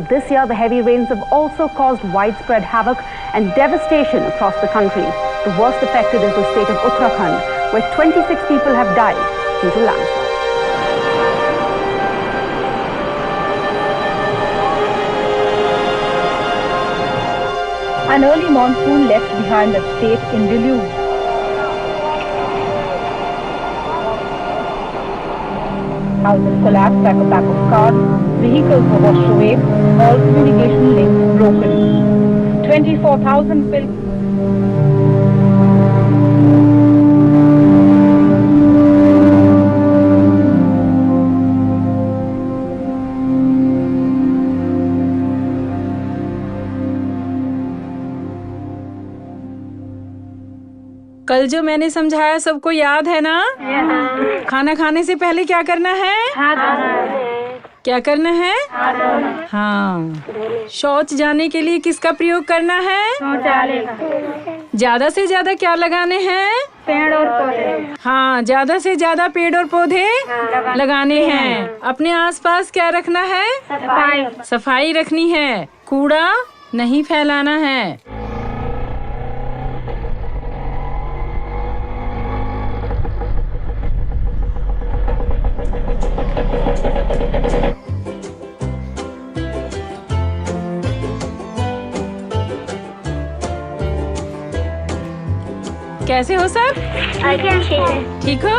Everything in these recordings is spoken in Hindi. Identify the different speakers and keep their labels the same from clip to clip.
Speaker 1: this year, the heavy rains have also caused widespread havoc and devastation across the country. The worst affected is the state of Uttarakhand, where 26 people have died due to landslide.
Speaker 2: An early monsoon left behind the state in deluge. Houses collapsed like a pack of cards, vehicles were washed away, all communication links broken. 24,000 pilgrims.
Speaker 3: कल जो मैंने समझाया सबको याद है ना? खाना खाने से पहले क्या करना है? क्या करना है? हाँ। शौच जाने के लिए किसका प्रयोग करना है? ज्यादा से ज्यादा क्या लगाने हैं?
Speaker 2: पेड़ और पौधे।
Speaker 3: हाँ, ज्यादा से ज्यादा पेड़ और पौधे लगाने हैं। अपने आसपास क्या रखना है? सफाई रखनी है। कूड़ा नहीं फैलाना है। कैसे हो सब? ठीक हो?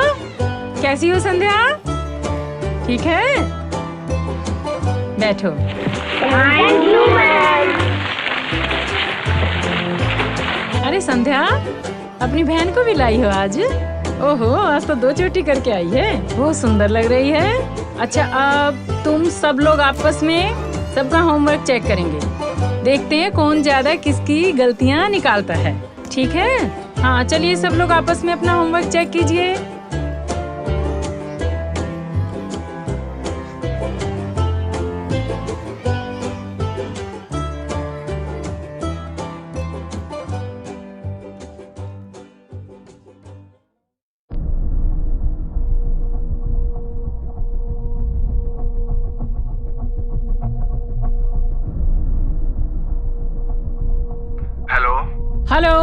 Speaker 3: कैसी हो संध्या? ठीक है? बैठो। अरे संध्या, अपनी बहन को भी लाई हो आज? ओहो, आज तो 2 चोटी करके आई है। बहुत सुंदर लग रही है। अच्छा, अब तुम सब लोग आपस में सबका होमवर्क चेक करेंगे। देखते हैं कौन ज्यादा किसकी गलतियां निकालता है। ठीक है? हाँ, चलिए सब लोग आपस में अपना होमवर्क चेक कीजिए।
Speaker 4: हेलो।
Speaker 3: हेलो।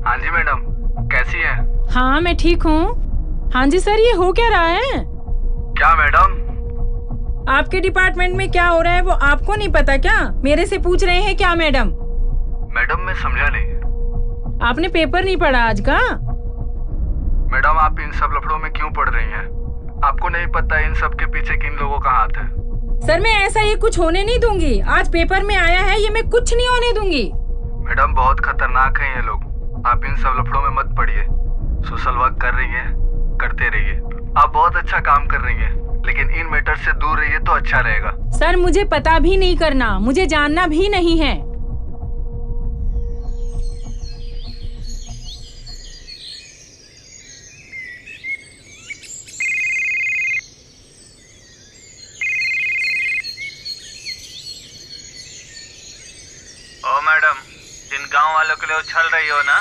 Speaker 4: हाँ जी मैडम, कैसी हैं?
Speaker 3: हाँ, मैं ठीक हूँ। हाँ जी सर, ये हो क्या रहा है?
Speaker 4: क्या मैडम?
Speaker 3: आपके डिपार्टमेंट में क्या हो रहा है वो आपको नहीं पता क्या? मेरे से पूछ रहे हैं क्या मैडम?
Speaker 4: मैडम मैं समझा नहीं।
Speaker 3: आपने पेपर नहीं पढ़ा आज का?
Speaker 4: मैडम आप इन सब लफड़ों में क्यों पड़ रही हैं? आपको नहीं पता इन सब के पीछे किन लोगों का हाथ है?
Speaker 3: सर मैं ऐसा ये कुछ होने नहीं दूंगी। आज पेपर में आया है, ये मैं कुछ नहीं होने दूंगी।
Speaker 4: मैडम बहुत खतरनाक हैं ये लोग। आप इन सब लफड़ों में मत पड़िए। सोशल वर्क कर रही है, करते रहिए। आप बहुत अच्छा काम कर रही हैं, लेकिन इन मैटर से दूर रहिए तो अच्छा रहेगा।
Speaker 3: सर मुझे पता भी नहीं करना, मुझे जानना भी नहीं है।
Speaker 4: ओ मैडम, जिन गांव वालों के लिए उछल रही हो ना,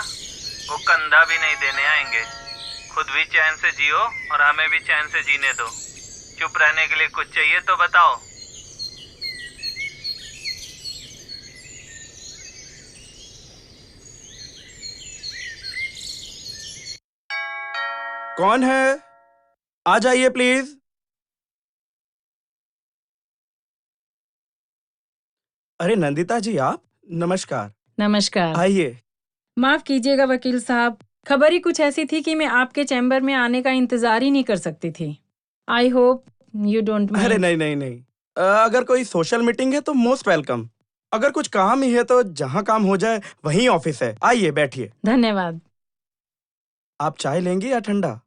Speaker 4: वो कंधा भी नहीं देने आएंगे। खुद भी चैन से जियो और हमें भी चैन से जीने दो। चुप रहने के लिए कुछ चाहिए तो बताओ।
Speaker 5: कौन है? आ जाइए प्लीज। अरे नंदिता जी, आप? नमस्कार।
Speaker 3: नमस्कार।
Speaker 5: आइए।
Speaker 3: माफ कीजिएगा वकील साहब, खबर ही कुछ ऐसी थी कि मैं आपके चैम्बर में आने का इंतजार ही नहीं कर सकती थी। I hope you don't mind.
Speaker 5: अरे नहीं नहीं नहीं, अगर कोई सोशल मीटिंग है तो मोस्ट वेलकम। अगर कुछ काम ही है तो जहाँ काम हो जाए वहीं ऑफिस है। आइए बैठिए।
Speaker 3: धन्यवाद।
Speaker 5: आप चाय लेंगे या ठंडा?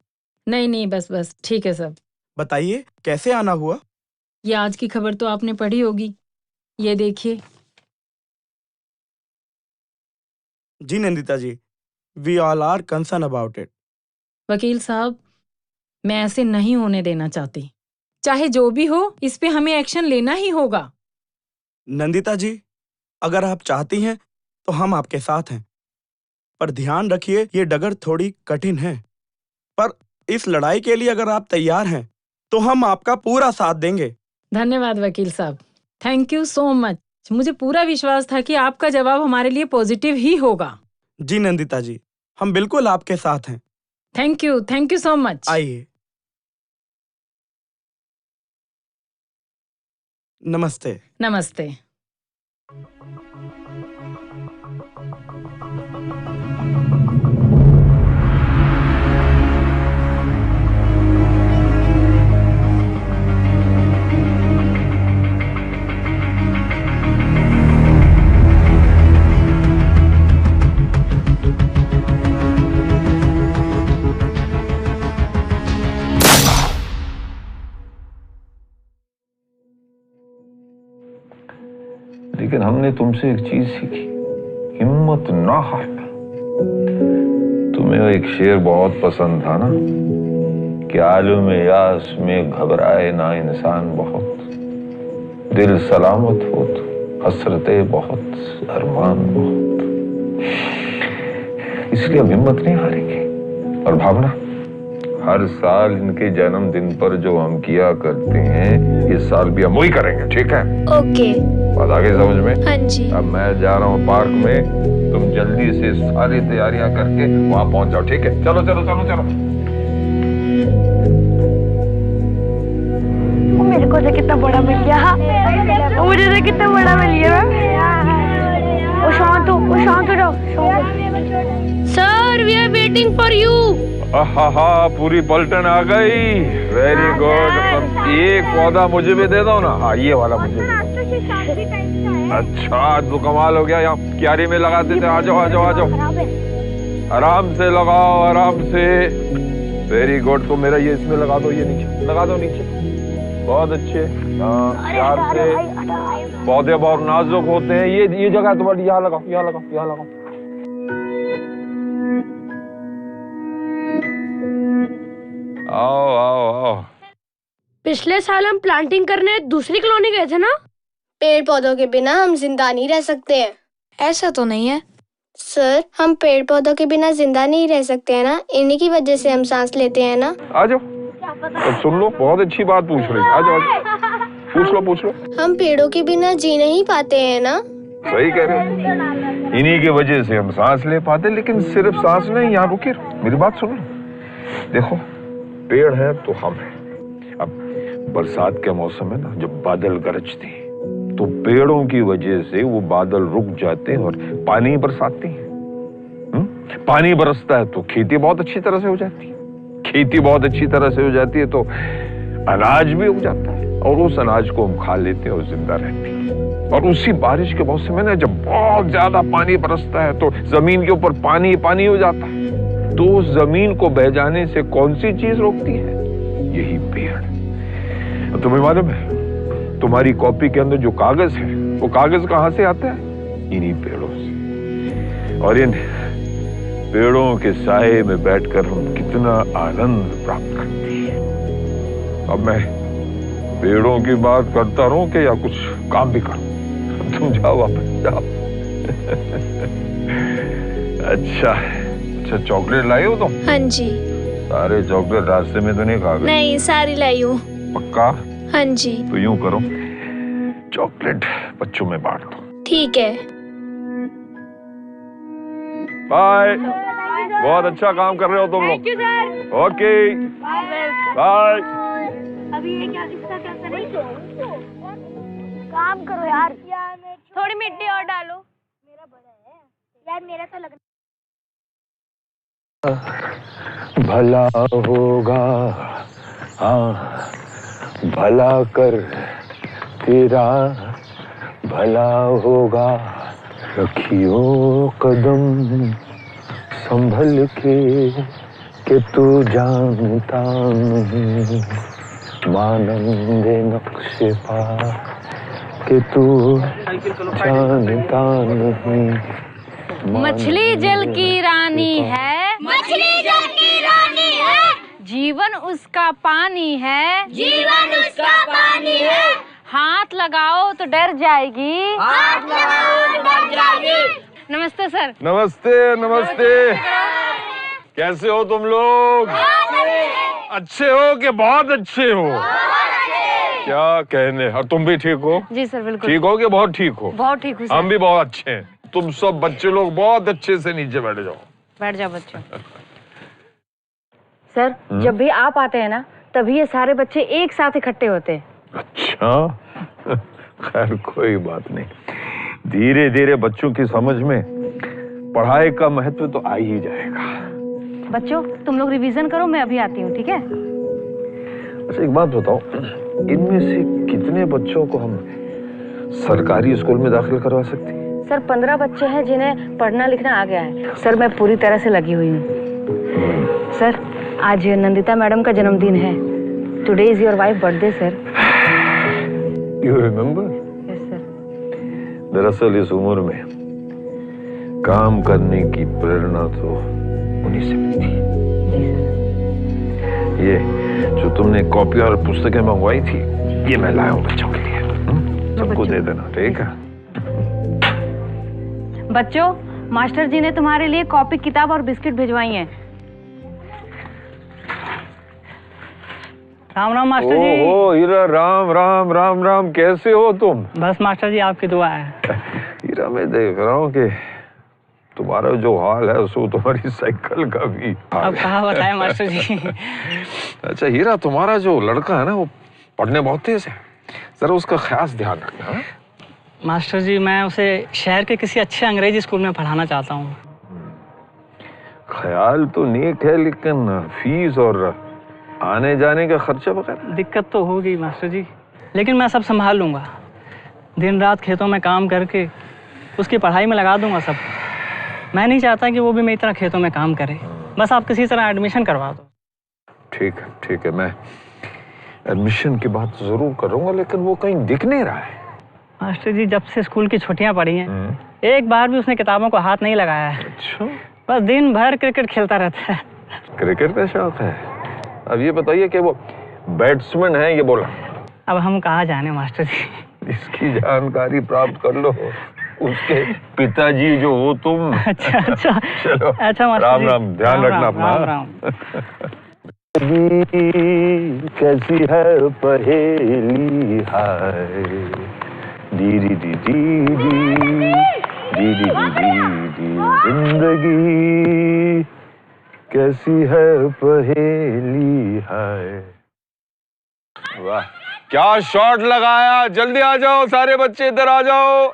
Speaker 3: नहीं नहीं, बस बस ठीक है सब।
Speaker 5: बताइए कैसे आना हुआ?
Speaker 3: ये आज की खबर तो आपने पढ़ी होगी, ये देखिए।
Speaker 5: जी Nandita ji, we all are concern about it.
Speaker 3: वकील साहब, मैं ऐसे नहीं होने देना चाहती। चाहे जो भी हो, इस पे हमें एक्शन लेना ही होगा।
Speaker 5: नंदिता जी, अगर आप चाहती हैं तो हम आपके साथ हैं, पर ध्यान रखिए ये डगर थोड़ी कठिन है। पर इस लड़ाई के लिए अगर आप तैयार हैं तो हम आपका पूरा साथ देंगे।
Speaker 3: धन्यवाद वकील साहब। Thank you so much. मुझे पूरा विश्वास था कि आपका जवाब हमारे लिए पॉजिटिव ही होगा।
Speaker 5: जी नंदिता जी, हम बिल्कुल आपके साथ हैं।
Speaker 3: Thank you so much.
Speaker 5: आइए। नमस्ते।
Speaker 3: नमस्ते।
Speaker 6: लेकिन हमने तुमसे एक चीज सीखी, हिम्मत ना हारना। तुम्हें एक शेर बहुत पसंद था ना कि आलम यास में घबराए ना इंसान बहुत, दिल सलामत हो तो हसरते बहुत, अरमान बहुत। इसलिए हम हिम्मत नहीं हारेंगे। और भावना, हर साल इनके जन्मदिन पर जो हम किया करते हैं, इस साल भी हम वही करेंगे, ठीक है?
Speaker 7: ओके।
Speaker 6: बात आ गई समझ में?
Speaker 7: हाँ जी।
Speaker 6: अब मैं जा रहा हूँ पार्क में, तुम जल्दी से सारी तैयारियां करके वहां पहुंच जाओ, ठीक है? चलो चलो चलो चलो।
Speaker 7: मेरे को तो कितना बड़ा मिल गया, मुझे तो कितना बड़ा मिल गया। वो शांत हो जाओ। Sir, we are waiting for you.
Speaker 6: हाँ, पूरी पलटन आ गई। Very good. एक पौधा मुझे भी दे दो ना। हाँ, ये वाला मुझे भी। अच्छा, तो कमाल हो गया। यहाँ क्यारी में लगाते थे। आ जाओ आ जाओ आ जाओ, आराम से लगाओ, आराम से। Very good. तो मेरा ये इसमें लगा दो, ये नीचे लगा दो, नीचे। बहुत अच्छे। हाँ, प्यार से। पौधे बहुत नाजुक होते हैं। ये जगह तुम्हारी, यहाँ लगाओ, यहाँ लगाओ, यहाँ लगाओ। आओ आओ आओ।
Speaker 7: पिछले साल हम प्लांटिंग करने दूसरी कॉलोनी गए थे ना।
Speaker 8: पेड़ पौधों के बिना हम जिंदा नहीं रह सकते हैं।
Speaker 7: ऐसा तो नहीं है
Speaker 8: सर, हम पेड़ पौधों के बिना जिंदा नहीं रह सकते हैं ना, इन्हीं की वजह से हम सांस लेते हैं ना।
Speaker 6: आ जाओ, अब सुन लो, बहुत अच्छी बात पूछ रही। आ जाओ, पूछ लो।
Speaker 8: हम पेड़ों के बिना जी नहीं पाते हैं ना।
Speaker 6: सही कह रहे हो, इन्हीं की वजह से हम सांस ले पाते। लेकिन सिर्फ सांस नहीं, यहाँ रुके, मेरी बात सुन लो। देखो, पेड़ है तो हम हैं। अब बरसात के मौसम में ना, जब बादल गरजते हैं तो पेड़ों की वजह से वो बादल रुक जाते हैं और पानी बरसाते हैं। पानी बरसता है तो खेती बहुत अच्छी तरह से हो जाती है। खेती बहुत अच्छी तरह से हो जाती है तो अनाज भी उग जाता है, और उस अनाज को हम खा लेते हैं और जिंदा रहते हैं। और उसी बारिश के मौसम में ना, जब बहुत ज्यादा पानी बरसता है तो जमीन के ऊपर पानी पानी हो जाता है। तो उस जमीन को बह जाने से कौन सी चीज रोकती है? यही पेड़। तुम्हें मालूम है, तुम्हारी कॉपी के अंदर जो कागज है, वो कागज कहां से आता है? इन्हीं पेड़ों से। और इन पेड़ों के साए में बैठकर हम कितना आनंद प्राप्त करते हैं। अब मैं पेड़ों की बात करता रहूं कि या कुछ काम भी करूं? तुम जाओ, वापस जाओ। अच्छा, चॉकलेट लाई हो तुम?
Speaker 7: हाँ जी।
Speaker 6: सारे चॉकलेट रास्ते में तो नहीं खा गए?
Speaker 7: नहीं, सारी लाई हूँ।
Speaker 6: पक्का?
Speaker 7: हाँ जी।
Speaker 6: तो यूं करो, चॉकलेट बच्चों में बांट दो।
Speaker 7: ठीक है।
Speaker 6: बाय। बहुत अच्छा काम कर रहे हो तुम लोग। Okay, bye.
Speaker 7: अभी ये क्या किसका कैसा नहीं काम करो यार। थोड़ी मिट्टी और डालो। मेरा बड़ा है यार, मेरा तो लग।
Speaker 6: भला होगा, हाँ भला कर तेरा भला होगा। रखियो कदम संभल के तू जानता नहीं, मानंद नक्शे पा के तू जानता नहीं।
Speaker 9: मछली जल की रानी है,
Speaker 7: मछली जल की रानी है,
Speaker 9: जीवन उसका पानी है,
Speaker 7: जीवन उसका पानी है।
Speaker 9: हाथ लगाओ तो डर जाएगी,
Speaker 7: हाथ लगाओ तो डर जाएगी।
Speaker 9: नमस्ते सर।
Speaker 6: नमस्ते नमस्ते। कैसे हो तुम लोग? अच्छे हो कि बहुत अच्छे हो? क्या कहने। और तुम भी ठीक हो?
Speaker 9: जी सर बिल्कुल
Speaker 6: ठीक हो कि बहुत ठीक हो?
Speaker 9: बहुत ठीक हूँ सर।
Speaker 6: हम भी बहुत अच्छे हैं। तुम सब बच्चे लोग बहुत अच्छे से नीचे बैठ जाओ।
Speaker 9: बैठ जाओ बच्चों। सर जब भी आप आते हैं ना तभी ये सारे बच्चे एक साथ इकट्ठे होते हैं।
Speaker 6: अच्छा खैर कोई बात नहीं, धीरे धीरे बच्चों की समझ में पढ़ाई का महत्व तो आ ही जाएगा।
Speaker 9: बच्चों तुम लोग रिवीजन करो, मैं अभी आती हूँ, ठीक है?
Speaker 6: अच्छा एक बात बताओ, इनमें से कितने बच्चों को हम सरकारी स्कूल में दाखिल करवा सकते हैं?
Speaker 9: सर 15 बच्चे हैं जिन्हें पढ़ना लिखना आ गया है। सर मैं पूरी तरह से लगी हुई हूँ। सर आज नंदिता मैडम का जन्मदिन है। Today is your wife birthday sir.
Speaker 6: You remember?
Speaker 9: Yes sir.
Speaker 6: दरअसल इस उम्र में काम करने की प्रेरणा तो उन्हीं से मिलती है। ये जो तुमने कॉपी और पुस्तकें मंगवाई थी, ये मैं लाया हूँ बच्चों के लिए। सबको दे देना, ठीक है?
Speaker 9: बच्चों मास्टर जी ने तुम्हारे लिए कॉपी किताब और बिस्किट भिजवाई हैं।
Speaker 10: राम राम मास्टर जी।
Speaker 6: ओ हीरा, राम राम राम राम, कैसे हो तुम?
Speaker 10: बस मास्टर जी आपकी दुआ है।
Speaker 6: हीरा मैं देख रहा हूँ कि तुम्हारा जो हाल है सो तुम्हारी साइकिल का भी हाल
Speaker 10: अब कहाँ बताएं मास्टर जी।
Speaker 6: अच्छा हीरा, तुम्हारा जो लड़का है ना वो पढ़ने बहुत तेज है, जरा उसका खास ध्यान रखना। हा?
Speaker 10: मास्टर जी मैं उसे शहर के किसी अच्छे अंग्रेजी स्कूल में पढ़ाना चाहता हूँ।
Speaker 6: ख्याल तो नेक है, लेकिन फीस और आने जाने का खर्चा वगैरह
Speaker 10: दिक्कत तो होगी मास्टर जी, लेकिन मैं सब संभाल लूंगा। दिन रात खेतों में काम करके उसकी पढ़ाई में लगा दूंगा सब। मैं नहीं चाहता कि वो भी मेरी तरह खेतों में काम करे। बस आप किसी तरह एडमिशन करवा दो।
Speaker 6: ठीक है, मैं एडमिशन की बात जरूर करूंगा, लेकिन वो कहीं दिख नहीं रहा है।
Speaker 10: मास्टर जी जब से स्कूल की छुट्टियां पड़ी हैं एक बार भी उसने किताबों को हाथ नहीं लगाया है।
Speaker 6: अच्छा,
Speaker 10: बस दिन भर क्रिकेट खेलता रहता है।
Speaker 6: क्रिकेट का शौक है? अब ये बताइए कि वो बैट्समैन है ये बोला?
Speaker 10: अब हम कहाँ जाने मास्टर जी।
Speaker 6: इसकी जानकारी प्राप्त कर लो, उसके पिताजी जो हो तुम।
Speaker 10: अच्छा
Speaker 6: चलो
Speaker 10: अच्छा मास्टर
Speaker 6: राम
Speaker 10: जी।
Speaker 6: राम, ध्यान रखना अपना।
Speaker 10: राम राम।
Speaker 6: कैसी है पहेली हाय, दीदी दीदी दीदी दीदी दीदी, जिंदगी कैसी है पहेली हाय। वाह क्या शॉट लगाया, जल्दी आ जाओ सारे बच्चे, इधर आ जाओ।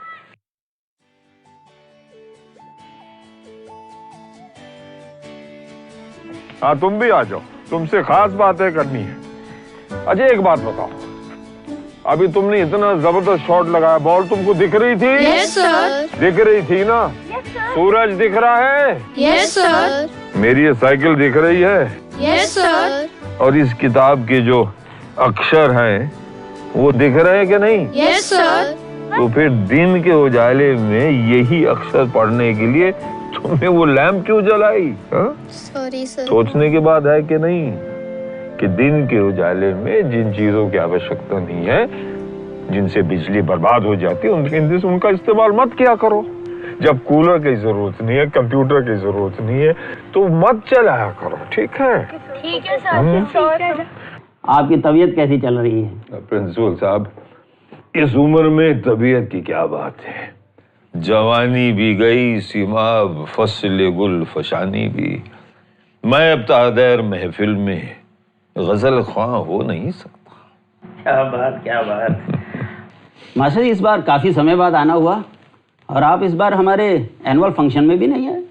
Speaker 6: हाँ तुम भी आ जाओ, तुमसे खास बातें करनी है। अजय एक बात बताओ, अभी तुमने इतना जबरदस्त शॉट लगाया, बॉल तुमको दिख रही थी?
Speaker 8: Yes sir.
Speaker 6: दिख रही थी ना? सूरज दिख रहा है?
Speaker 8: Yes sir.
Speaker 6: मेरी ये साइकिल दिख रही है?
Speaker 8: Yes sir.
Speaker 6: और इस किताब के जो अक्षर हैं वो दिख रहे हैं कि नहीं?
Speaker 8: Yes sir.
Speaker 6: तो फिर दिन के उजाले में यही अक्षर पढ़ने के लिए तुमने वो लैंप क्यों जलाई?
Speaker 8: Sorry sir.
Speaker 6: सोचने की बात है कि नहीं कि दिन के उजाले में जिन चीजों की आवश्यकता नहीं है, जिनसे बिजली बर्बाद हो जाती है, उनका इस्तेमाल मत किया करो। जब कूलर की जरूरत नहीं है, कंप्यूटर की जरूरत नहीं है, तो मत चलाया करो, ठीक है?
Speaker 8: ठीक है सर।
Speaker 11: आपकी तबीयत कैसी चल रही है?
Speaker 6: प्रिंसिपल साहब, इस उम्र में तबीयत की क्या बात है, जवानी भी गई सीमा, फसले गुल फशानी भी। मैं अब तादेर महफिल में गजल ख्वां हो नहीं सकता।
Speaker 11: क्या बात। मास्टर जी इस बार काफी समय बाद आना हुआ, और आप इस बार हमारे एनुअल फंक्शन में भी नहीं आए।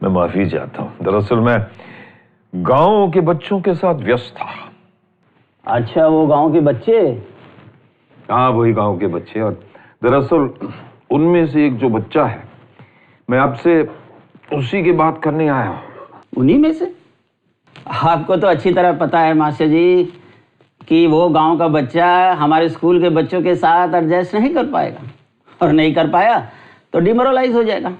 Speaker 6: मैं माफी चाहता हूँ, दरअसल मैं गांव के बच्चों के साथ व्यस्त था।
Speaker 11: अच्छा वो गांव के बच्चे?
Speaker 6: हाँ वही गांव के बच्चे, और दरअसल उनमें से एक जो बच्चा है, मैं आपसे उसी की बात करने आया हूँ।
Speaker 11: उन्हीं में से? आपको तो अच्छी तरह पता है मास्टर जी कि वो गांव का बच्चा हमारे स्कूल के बच्चों के साथ एडजस्ट नहीं कर पाएगा, और नहीं कर पाया तो डिमोरलाइज हो जाएगा।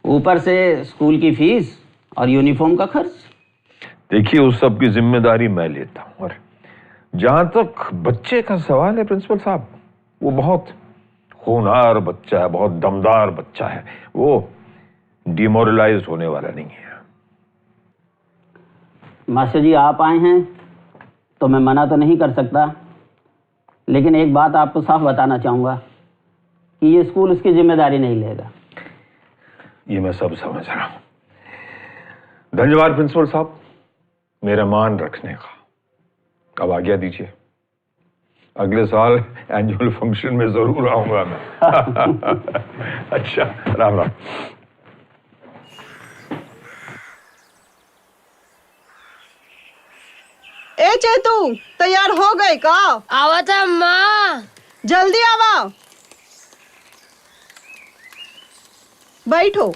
Speaker 11: ऊपर से स्कूल की फीस और यूनिफॉर्म का खर्च।
Speaker 6: देखिए उस सब की जिम्मेदारी मैं लेता हूँ, और जहां तक बच्चे का सवाल है प्रिंसिपल साहब, वो बहुत होनहार बच्चा है, बहुत दमदार बच्चा है, वो डिमोरलाइज होने वाला नहीं है।
Speaker 11: मास्टर जी आप आए हैं तो मैं मना तो नहीं कर सकता, लेकिन एक बात आपको साफ बताना चाहूँगा कि ये स्कूल उसकी जिम्मेदारी नहीं लेगा।
Speaker 6: ये मैं सब समझ रहा हूँ। धन्यवाद प्रिंसिपल साहब, मेरा मान रखने का। अब आज्ञा दीजिए, अगले साल एनुअल फंक्शन में जरूर आऊंगा मैं। अच्छा, राम राम।
Speaker 12: ए चेतू, तैयार हो गए का?
Speaker 7: आवा था अम्मा।
Speaker 12: जल्दी आवा। बैठो।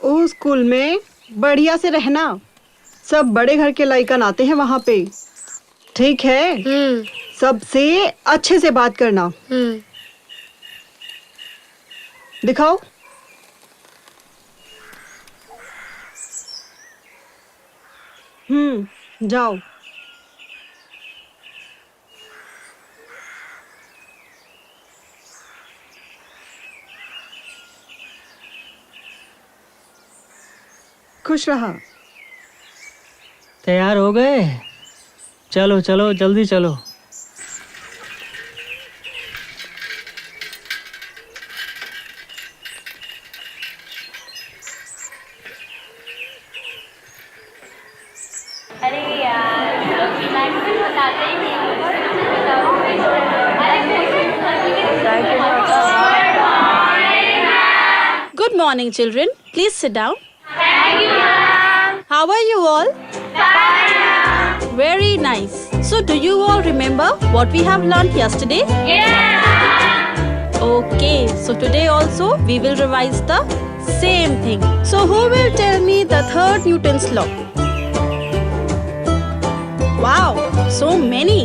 Speaker 12: उस स्कूल में बढ़िया से रहना, सब बड़े घर के लड़कन आते हैं वहाँ पे, ठीक है? सबसे अच्छे से बात करना। दिखाओ। जाओ। खुश रहा।
Speaker 10: तैयार हो गए? चलो चलो जल्दी चलो।
Speaker 7: अरे यार, बताते ही नहीं।
Speaker 1: Good morning, children. Please sit down.
Speaker 7: Thank you, ma'am.
Speaker 1: How are you all?
Speaker 7: Fine.
Speaker 1: Very nice. So, do you all remember what we have learned yesterday?
Speaker 7: Yeah.
Speaker 1: Okay, so today also we will revise the same thing. So, who will tell me the third Newton's law? Wow, so many.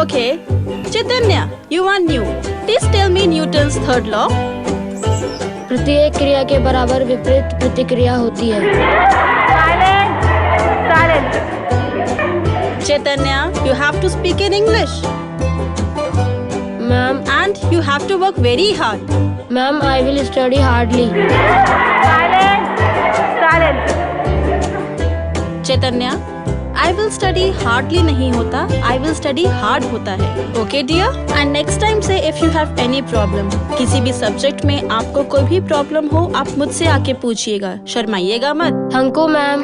Speaker 1: Okay, Chaitanya, you are new. Please tell me Newton's third law.
Speaker 8: प्रत्येक क्रिया के बराबर विपरीत प्रतिक्रिया होती है।
Speaker 7: Silence.
Speaker 1: Chaitanya, you have to speak in English.
Speaker 8: Ma'am,
Speaker 1: And you have to work very hard.
Speaker 8: Ma'am, I will study hardly.
Speaker 7: Silence.
Speaker 1: Chaitanya, I will study hardly नहीं होता, I will study hard होता है. Okay dear? And next time say if you have any problem. किसी भी सब्जेक्ट में आपको कोई भी प्रॉब्लम हो, आप मुझसे आके पूछिएगा, शर्माइएगा मत.
Speaker 8: Thank you ma'am.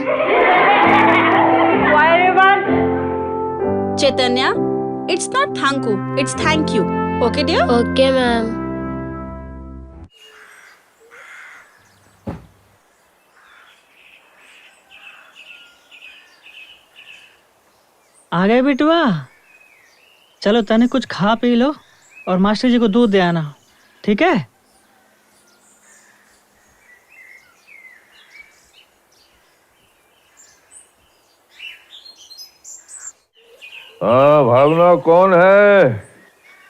Speaker 7: Why everyone?
Speaker 1: Chaitanya, it's not thank you, it's thank you. Okay dear?
Speaker 8: Okay ma'am.
Speaker 10: आ गए बिटुआ? चलो तने कुछ खा पी लो और मास्टर जी को दूध दे आना, ठीक है?
Speaker 6: हाँ भावना, कौन है?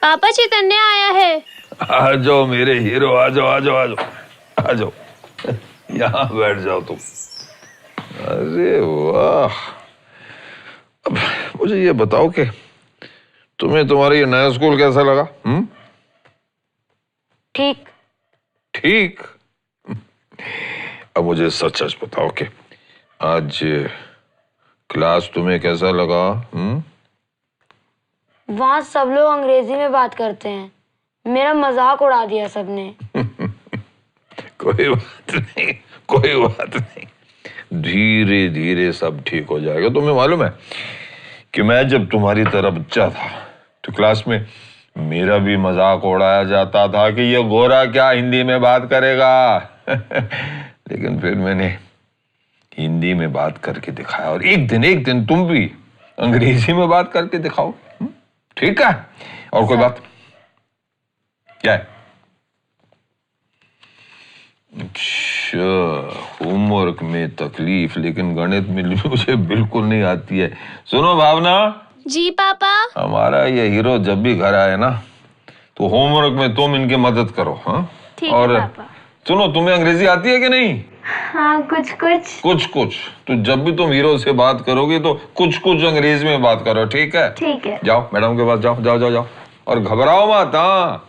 Speaker 8: पापा, चैतन्य आया है।
Speaker 6: आ जाओ मेरे हीरो, आ जाओ आ जाओ आ जाओ आ जाओ। यहाँ बैठ जाओ तुम। अरे वाह, अब मुझे ये बताओ कि तुम्हें तुम्हारा ये नया स्कूल कैसा लगा?
Speaker 8: ठीक।
Speaker 6: ठीक? अब मुझे सच सच बताओ कि आज क्लास तुम्हें कैसा लगा?
Speaker 8: वहाँ सब लोग अंग्रेजी में बात करते हैं, मेरा मजाक उड़ा दिया सबने।
Speaker 6: कोई बात नहीं, कोई बात नहीं, धीरे धीरे सब ठीक हो जाएगा। तुम्हें मालूम है कि मैं जब तुम्हारी तरह बच्चा था तो क्लास में मेरा भी मजाक उड़ाया जाता था कि ये गोरा क्या हिंदी में बात करेगा। लेकिन फिर मैंने हिंदी में बात करके दिखाया और एक दिन तुम भी अंग्रेजी में बात करके दिखाओ, ठीक है? और कोई बात? क्या है? अच्छा, होमवर्क में तकलीफ, लेकिन गणित में मुझे बिल्कुल नहीं आती है। सुनो भावना।
Speaker 8: जी पापा।
Speaker 6: हमारा ये हीरो जब भी घर आए ना तो होमवर्क में तुम इनकी मदद करो, हाँ?
Speaker 8: ठीक
Speaker 6: और
Speaker 8: है पापा।
Speaker 6: सुनो, तुम्हें अंग्रेजी आती है कि नहीं?
Speaker 8: हाँ, कुछ कुछ।
Speaker 6: कुछ कुछ। तो जब भी तुम हीरो से बात करोगे तो कुछ कुछ अंग्रेजी में बात करो, ठीक है?
Speaker 8: ठीक है।
Speaker 6: जाओ मैडम के पास, जाओ जाओ जाओ जाओ, और घबराओ मत, हाँ?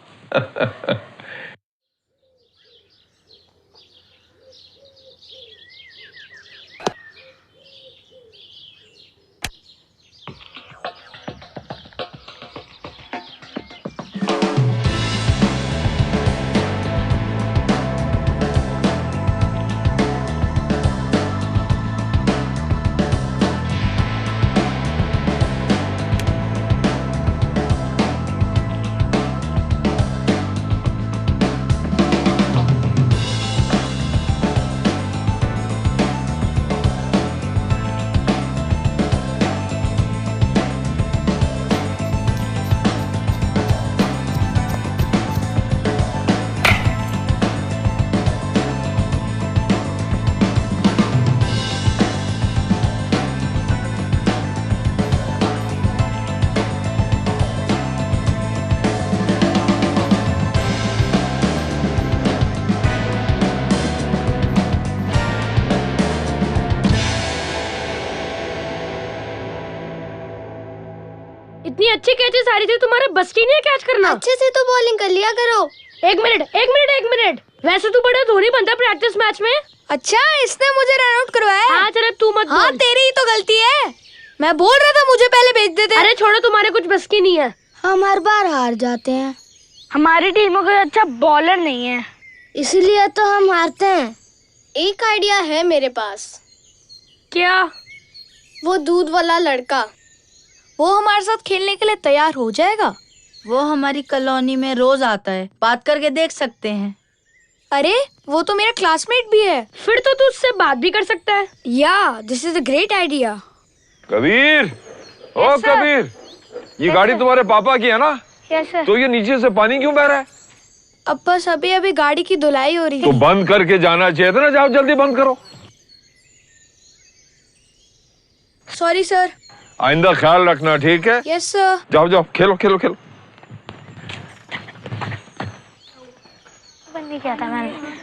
Speaker 7: इतनी अच्छी कैचेस आ रही थी, तुम्हारे बस की नहीं है कैच करना।
Speaker 8: अच्छे से तो बॉलिंग कर लिया करो।
Speaker 7: एक मिनट, वैसे तू बड़ा धोनी बनता प्रैक्टिस मैच में।
Speaker 8: अच्छा, इसने मुझे रन आउट करवाया।
Speaker 7: हाँ चल, तू मत
Speaker 8: हाँ,
Speaker 7: बोल।
Speaker 8: तेरी ही तो गलती है। मैं बोल रहा था मुझे पहले भेज देते।
Speaker 7: अरे छोड़ो, तुम्हारे कुछ बस की नहीं है।
Speaker 8: हम हर बार हार जाते हैं,
Speaker 7: हमारी टीम में कोई अच्छा बॉलर नहीं है,
Speaker 8: इसीलिए तो हम हारते हैं। एक आइडिया है मेरे पास।
Speaker 7: क्या?
Speaker 8: वो दूध वाला लड़का, वो हमारे साथ खेलने के लिए तैयार हो जाएगा।
Speaker 1: वो हमारी कॉलोनी में रोज आता है, बात करके देख सकते हैं।
Speaker 8: अरे वो तो मेरा क्लासमेट भी है।
Speaker 7: फिर तो तू उससे बात भी कर सकता है।
Speaker 8: Yeah this is a great idea.
Speaker 6: Kabir, ओ कबीर, ये गाड़ी तुम्हारे पापा की है ना?
Speaker 7: Yes sir.
Speaker 6: तो ये नीचे से पानी क्यों बह रहा है?
Speaker 8: अब बस अभी गाड़ी की धुलाई हो रही
Speaker 6: तो बंद करके जाना चाहिए था ना। जाओ जल्दी बंद करो।
Speaker 8: Sorry sir.
Speaker 6: आइंदा ख्याल रखना, ठीक है?
Speaker 8: Yes sir.
Speaker 6: जाओ जाओ, खेलो खेलो खेलो।
Speaker 7: बंद नहीं किया था मैंने।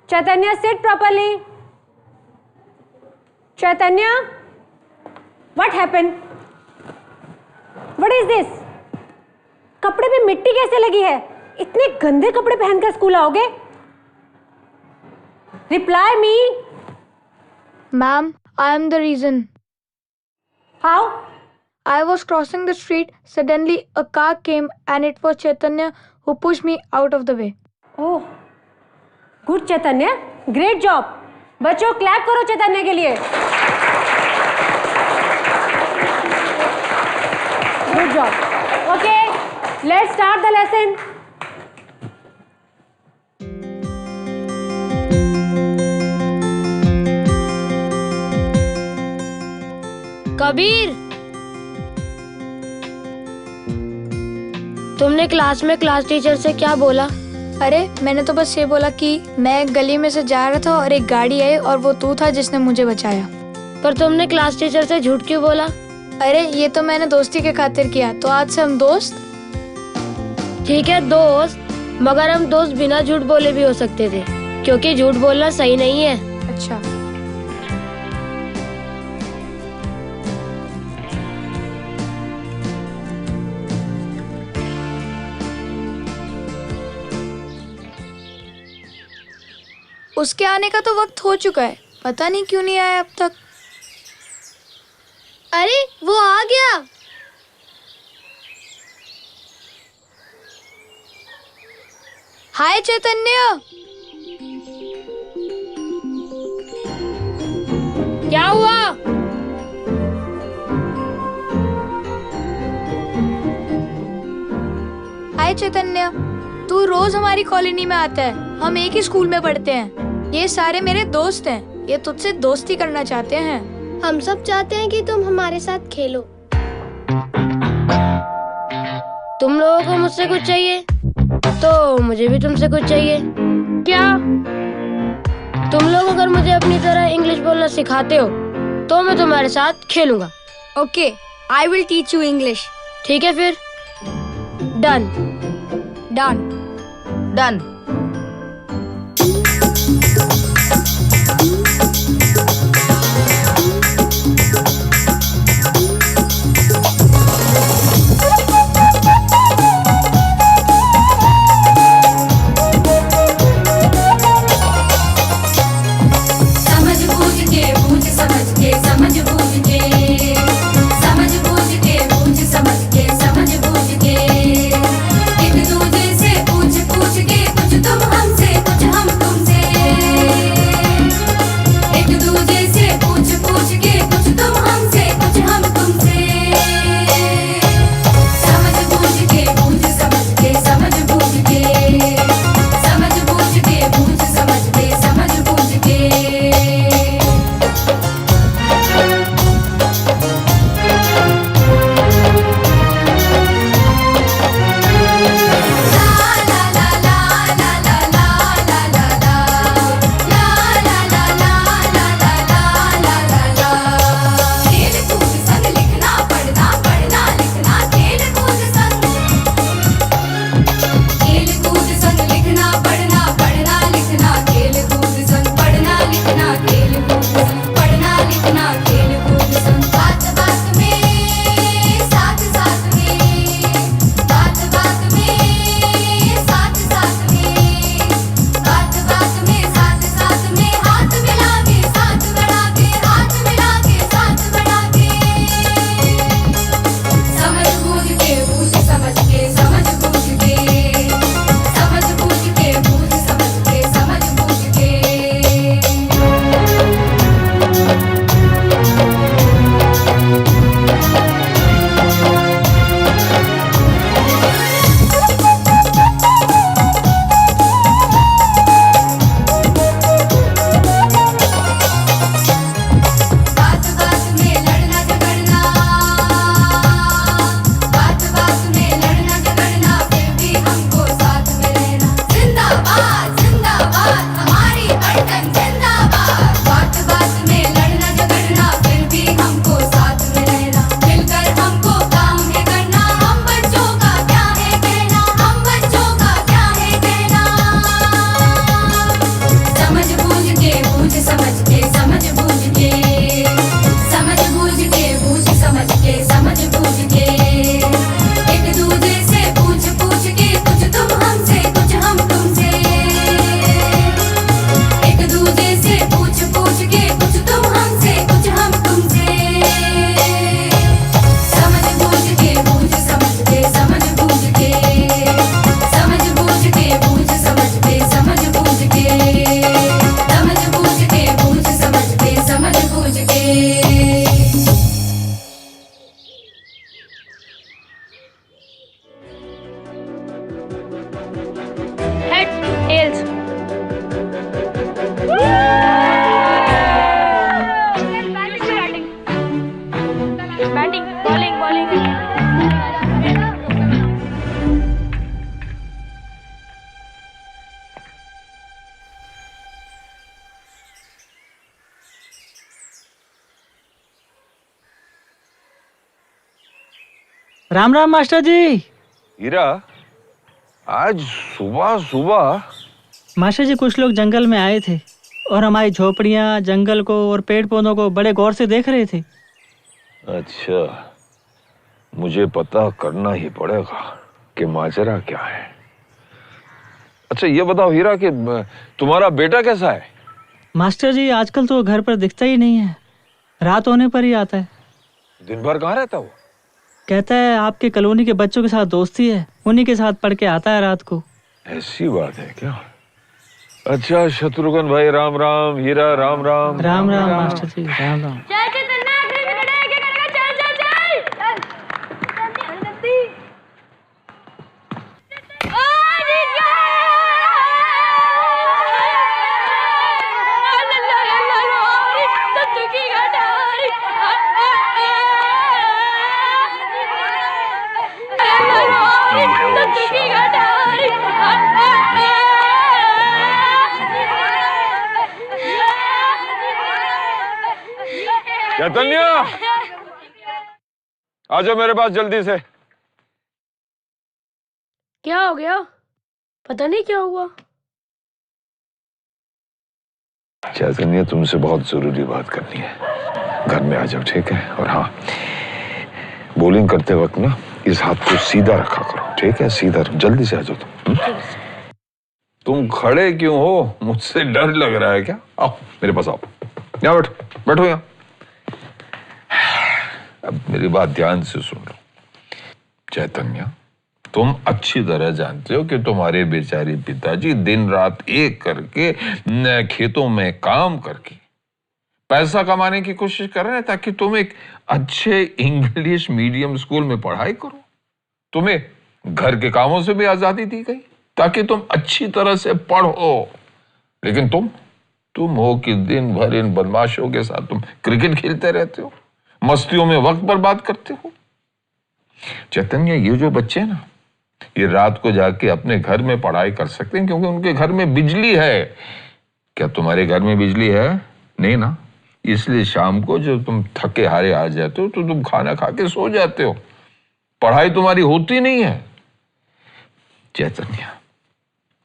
Speaker 13: Chaitanya, sit properly. Chaitanya, what happened? What is this? कपड़े पे मिट्टी कैसे लगी है? इतने गंदे कपड़े पहनकर स्कूल आओगे? Reply me.
Speaker 8: Ma'am, I am the reason.
Speaker 13: How?
Speaker 8: I was crossing the street. Suddenly, a car came and it was Chaitanya who pushed me out of the way.
Speaker 13: Oh, good Chaitanya. Great job. बच्चों क्लैप करो चैतन्य के लिए. Good job. Okay, let's start the lesson.
Speaker 8: Kabir, तुमने क्लास में क्लास टीचर से क्या बोला? अरे मैंने तो बस ये बोला कि मैं गली में से जा रहा था और एक गाड़ी आई और वो तू था जिसने मुझे बचाया। पर तुमने क्लास टीचर से झूठ क्यों बोला? अरे ये तो मैंने दोस्ती के खातिर किया, तो आज से हम दोस्त। ठीक है दोस्त, मगर हम दोस्त बिना झूठ बोले भी हो सकते थे, क्योंकि झूठ बोलना सही नहीं है। अच्छा। उसके आने का तो वक्त हो चुका है, पता नहीं क्यों नहीं आया अब तक। अरे वो आ गया। हाय चैतन्य। क्या हुआ? हाय चैतन्य, तू रोज हमारी कॉलोनी में आता है, हम एक ही स्कूल में पढ़ते हैं। ये सारे मेरे दोस्त हैं, ये तुझसे दोस्ती करना चाहते हैं। हम सब चाहते हैं कि तुम हमारे साथ खेलो। तुम लोगों को मुझसे कुछ चाहिए तो मुझे भी तुमसे कुछ चाहिए। क्या? तुम लोग अगर मुझे अपनी तरह इंग्लिश बोलना सिखाते हो तो मैं तुम्हारे साथ खेलूंगा। Okay, I will teach you English. ठीक है फिर, डन डन डन।
Speaker 14: समझ के एक दूजे से पूछ पूछ के कुछ
Speaker 10: राम राम मास्टर जी।
Speaker 6: हीरा, आज सुबह सुबह?
Speaker 10: मास्टर जी कुछ लोग जंगल में आए थे और हमारी झोपड़ियाँ, जंगल को और पेड़ पौधों को बड़े गौर से देख रहे थे।
Speaker 6: अच्छा, मुझे पता करना ही पड़ेगा कि माजरा क्या है। अच्छा ये बताओ हीरा कि तुम्हारा बेटा कैसा है?
Speaker 10: मास्टर जी आजकल तो घर पर दिखता ही नहीं है, रात होने पर ही आता है।
Speaker 6: दिन भर कहाँ रहता वो?
Speaker 10: कहता है आपके कॉलोनी के बच्चों के साथ दोस्ती है, उन्हीं के साथ पढ़ के आता है रात को।
Speaker 6: ऐसी बात है क्या? अच्छा शत्रुघ्न भाई राम राम। हीरा राम राम।
Speaker 10: राम राम मास्टर जी, राम राम।
Speaker 6: चैतन्य, आ जाओ मेरे पास जल्दी से।
Speaker 8: क्या हो गया? पता नहीं क्या हुआ।
Speaker 6: चैतन्य तुमसे बहुत जरूरी बात करनी है, घर में आ जाओ ठीक है? और हाँ, बॉलिंग करते वक्त ना इस हाथ को सीधा रखा करो, ठीक है? सीधा, जल्दी से आ जाओ तुम। तुम खड़े क्यों हो? मुझसे डर लग रहा है क्या? आओ मेरे पास आओ, यहाँ बैठो, बैठो यहाँ। अब मेरी बात ध्यान से सुन लो। चैतन्य, तुम अच्छी तरह जानते हो कि तुम्हारे बेचारे पिताजी दिन रात एक करके खेतों में काम करके पैसा कमाने की कोशिश कर रहे हैं ताकि तुम एक अच्छे इंग्लिश मीडियम स्कूल में पढ़ाई करो। तुम्हें घर के कामों से भी आजादी दी गई ताकि तुम अच्छी तरह से पढ़ो। लेकिन तुम हो कि दिन भर इन बदमाशों के साथ तुम क्रिकेट खेलते रहते हो, मस्तियों में वक्त बर्बाद करते हो। चैतन्य, ये जो बच्चे हैं ना, ये रात को जाके अपने घर में पढ़ाई कर सकते हैं क्योंकि उनके घर में बिजली है। क्या तुम्हारे घर में बिजली है? नहीं ना। इसलिए शाम को जब तुम थके हारे आ जाते हो तो तुम खाना खा के सो जाते हो, पढ़ाई तुम्हारी होती नहीं है। चैतन्य,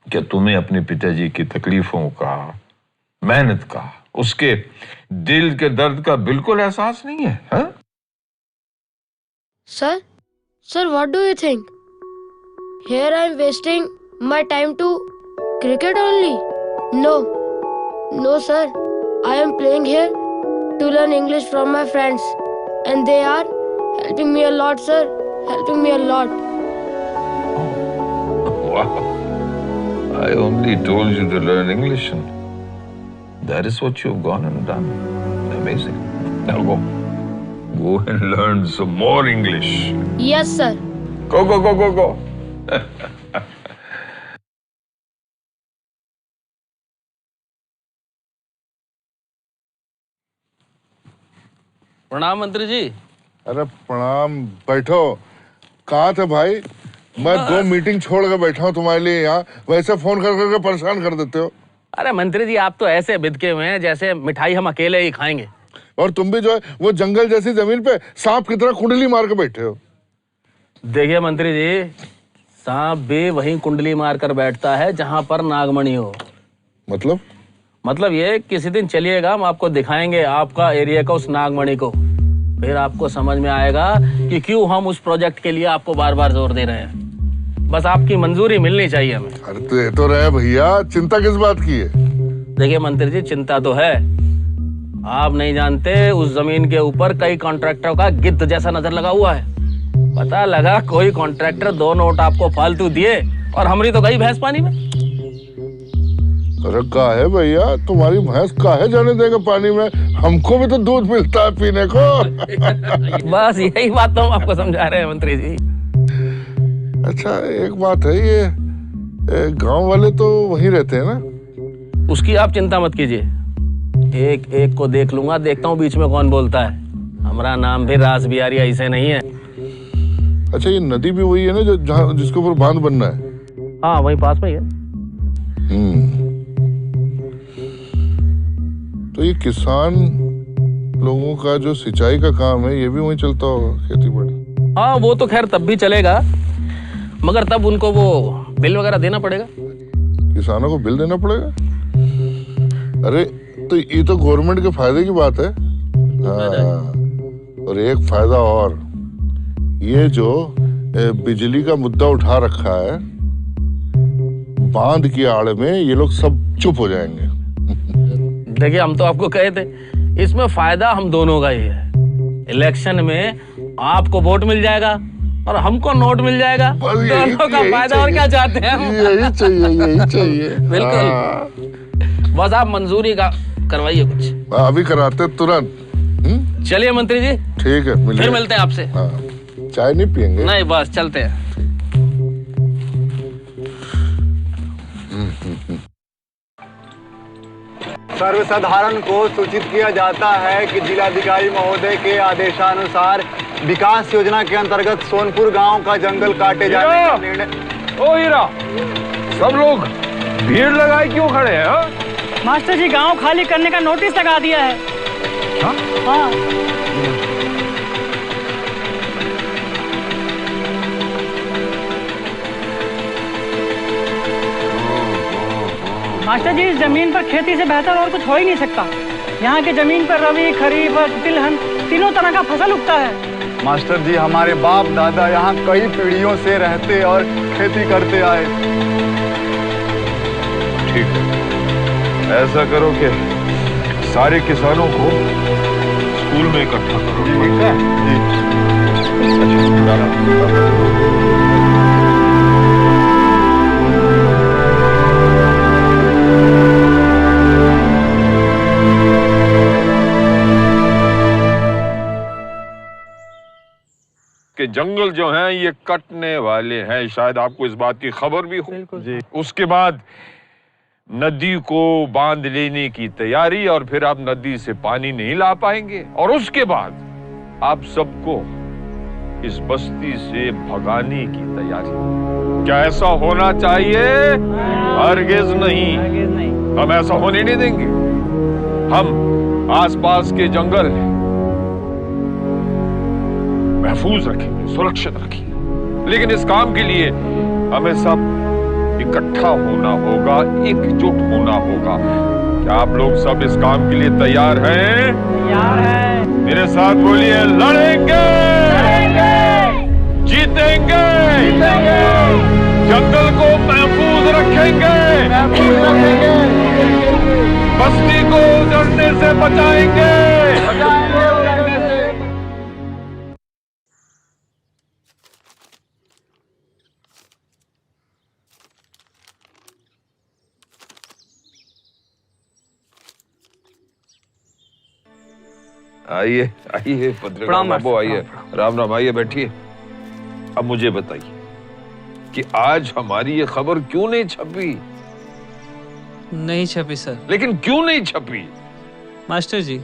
Speaker 6: क्या तुम्हें अपने पिताजी की तकलीफों का, मेहनत का, उसके दिल के दर्द का बिल्कुल एहसास नहीं है? हा?
Speaker 8: Sir, what do you think? Here I am wasting my time to cricket only. No, sir. I am playing here to learn English from my friends, and they are helping me a lot, sir. Helping me a lot.
Speaker 6: Wow. I only told you to learn English, and that is what you've gone and done. Amazing. Now go and learn some more English.
Speaker 8: Yes, sir.
Speaker 6: Go.
Speaker 14: प्रणाम मंत्री जी।
Speaker 15: अरे प्रणाम, बैठो। कहाँ थे भाई? मैं 2 मीटिंग छोड़ के बैठा हूँ तुम्हारे लिए यहाँ, वैसे फोन कर करके परेशान कर देते हो।
Speaker 14: अरे मंत्री जी, आप तो ऐसे बिदके हुए हैं जैसे मिठाई हम अकेले ही खाएंगे।
Speaker 15: और तुम भी जो है वो जंगल जैसी जमीन पे सांप की तरह कुंडली मार के बैठे हो।
Speaker 14: देखिए मंत्री जी, सांप भी वहीं कुंडली मार कर बैठता है जहाँ पर नागमणि हो।
Speaker 15: मतलब
Speaker 14: ये किसी दिन चलिएगा, हम आपको दिखाएंगे आपका एरिया का उस नागमणि को, फिर आपको समझ में आएगा कि क्यों हम उस प्रोजेक्ट के लिए आपको बार बार जोर दे रहे हैं। बस आपकी मंजूरी मिलनी चाहिए हमें।
Speaker 15: अरे दे तो रहे भैया, चिंता किस बात की है?
Speaker 14: देखिए मंत्री जी, चिंता तो है। आप नहीं जानते, उस जमीन के ऊपर कई कॉन्ट्रैक्टरों का गिद्ध जैसा नजर लगा हुआ है। पता लगा कोई कॉन्ट्रैक्टर 2 नोट आपको फालतू दिए और हमारी तो गई भैंस पानी में।
Speaker 15: अरे काहे भैया, तुम्हारी भैंस काहे जाने देगा पानी में? हमको भी तो दूध मिलता है पीने को।
Speaker 14: बस यही बात तो हम आपको समझा रहे हैं मंत्री जी।
Speaker 15: अच्छा एक बात है, ये गांव वाले तो वहीं रहते हैं ना?
Speaker 14: उसकी आप चिंता मत कीजिए, एक एक को देख लूंगा, देखता हूँ बीच में कौन बोलता है। हमारा नाम भी रास बिहारी ऐसे नहीं है।
Speaker 15: अच्छा, ये नदी भी वही है ना जहाँ जिसके ऊपर बांध बनना है?
Speaker 14: हाँ, वही पास में ही है।
Speaker 15: तो ये किसान लोगों का जो सिंचाई का काम है, ये भी वहीं चलता होगा, खेती बाड़ी?
Speaker 14: हाँ वो तो खैर तब भी चलेगा, मगर तब उनको वो बिल वगैरह देना पड़ेगा।
Speaker 15: किसानों को बिल देना पड़ेगा? अरे तो ये तो गवर्नमेंट के फायदे की बात है। हाँ, और एक फायदा और, ये जो बिजली का मुद्दा उठा रखा है, बांध की आड़ में ये लोग सब चुप हो जाएंगे।
Speaker 14: देखिए हम तो आपको कहे थे, इसमें फायदा हम दोनों का ही है। इलेक्शन में आपको वोट मिल जाएगा और हमको नोट मिल जाएगा, दोनों का फायदा। और क्या चाहते हैं हम?
Speaker 15: यही चाहिए, यही चाहिए।
Speaker 14: बिल्कुल। बस आप मंजूरी का करवाइए कुछ।
Speaker 15: अभी कराते तुरंत।
Speaker 14: चलिए मंत्री जी,
Speaker 15: ठीक है,
Speaker 14: फिर मिलते हैं आपसे।
Speaker 15: हाँ, चाय नहीं पियेंगे?
Speaker 14: नहीं, बस चलते हैं।
Speaker 16: सर्वसाधारण को सूचित किया जाता है कि जिलाधिकारी महोदय के आदेशानुसार विकास योजना के अंतर्गत सोनपुर गांव का जंगल काटे जाने का निर्णय।
Speaker 6: ओ हीरा, सब लोग भीड़ लगाए क्यों खड़े हैं? हा?
Speaker 10: मास्टर जी, गांव खाली करने का नोटिस लगा दिया है।
Speaker 6: हाँ?
Speaker 10: हाँ। मास्टर जी, इस जमीन पर खेती से बेहतर और कुछ हो ही नहीं सकता। यहाँ की जमीन पर रबी, खरीफ और तिलहन तीनों तरह का फसल उगता है।
Speaker 16: मास्टर जी, हमारे बाप दादा यहाँ कई पीढ़ियों से रहते और खेती करते आए।
Speaker 6: ठीक है, ऐसा करो कि सारे किसानों को स्कूल में इकट्ठा करो। ठीक है जी। कि जंगल जो हैं ये कटने वाले हैं, शायद आपको इस बात की खबर भी हो। जी। उसके बाद नदी को बांध लेने की तैयारी, और फिर आप नदी से पानी नहीं ला पाएंगे, और उसके बाद आप सबको इस बस्ती से भगाने की तैयारी। क्या ऐसा होना चाहिए? हरगिज नहीं, हम ऐसा होने नहीं देंगे। हम आसपास के जंगल महफूज रखेंगे, सुरक्षित रखेंगे, लेकिन इस काम के लिए हमें सब इकट्ठा होना होगा, एकजुट होना होगा। क्या आप लोग सब इस काम के लिए तैयार हैं?
Speaker 10: तैयार हैं।
Speaker 6: मेरे साथ बोलिए, लड़ेंगे, जीतेंगे, जंगल को महफूज रखेंगे, बस्ती को उजड़ने से बचाएंगे। आइए आइए पत्रकार बाबू, आइए। राम राम, आइए बैठिए। अब मुझे बताइए कि आज हमारी ये खबर क्यों नहीं छपी?
Speaker 17: नहीं छपी सर।
Speaker 6: लेकिन क्यों नहीं छपी?
Speaker 17: मास्टर जी,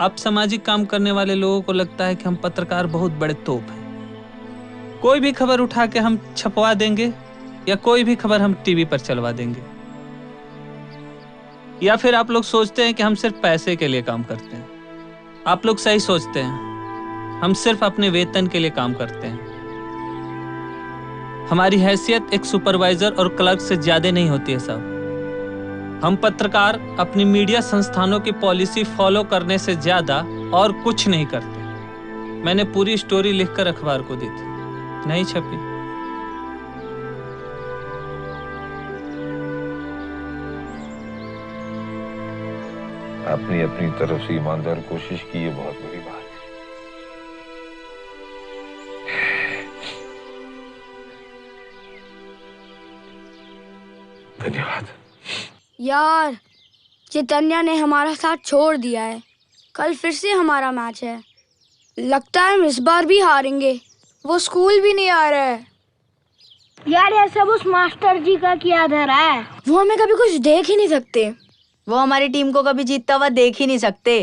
Speaker 17: आप सामाजिक काम करने वाले लोगों को लगता है कि हम पत्रकार बहुत बड़े तोप हैं। कोई भी खबर उठा के हम छपवा देंगे, या कोई भी खबर हम टीवी पर चलवा देंगे, या फिर आप लोग सोचते हैं कि हम सिर्फ पैसे के लिए काम करते हैं। आप लोग सही सोचते हैं, हम सिर्फ अपने वेतन के लिए काम करते हैं। हमारी हैसियत एक सुपरवाइजर और क्लर्क से ज्यादा नहीं होती है साहब। हम पत्रकार अपनी मीडिया संस्थानों की पॉलिसी फॉलो करने से ज्यादा और कुछ नहीं करते। मैंने पूरी स्टोरी लिखकर अखबार को दी थी, नहीं छपी।
Speaker 6: आपने अपनी तरफ से ईमानदार कोशिश की, ये बहुत बड़ी बात है। धन्यवाद।
Speaker 8: यार, चैतन्य ने हमारा साथ छोड़ दिया है। कल फिर से हमारा मैच है। लगता है हम इस बार भी हारेंगे। वो स्कूल भी नहीं आ रहा है।
Speaker 7: यार, ये सब उस मास्टर जी का किया धरा है।
Speaker 8: वो हमें कभी कुछ देख ही नहीं सकते।
Speaker 18: वो हमारी टीम को कभी जीतता हुआ देख ही नहीं सकते।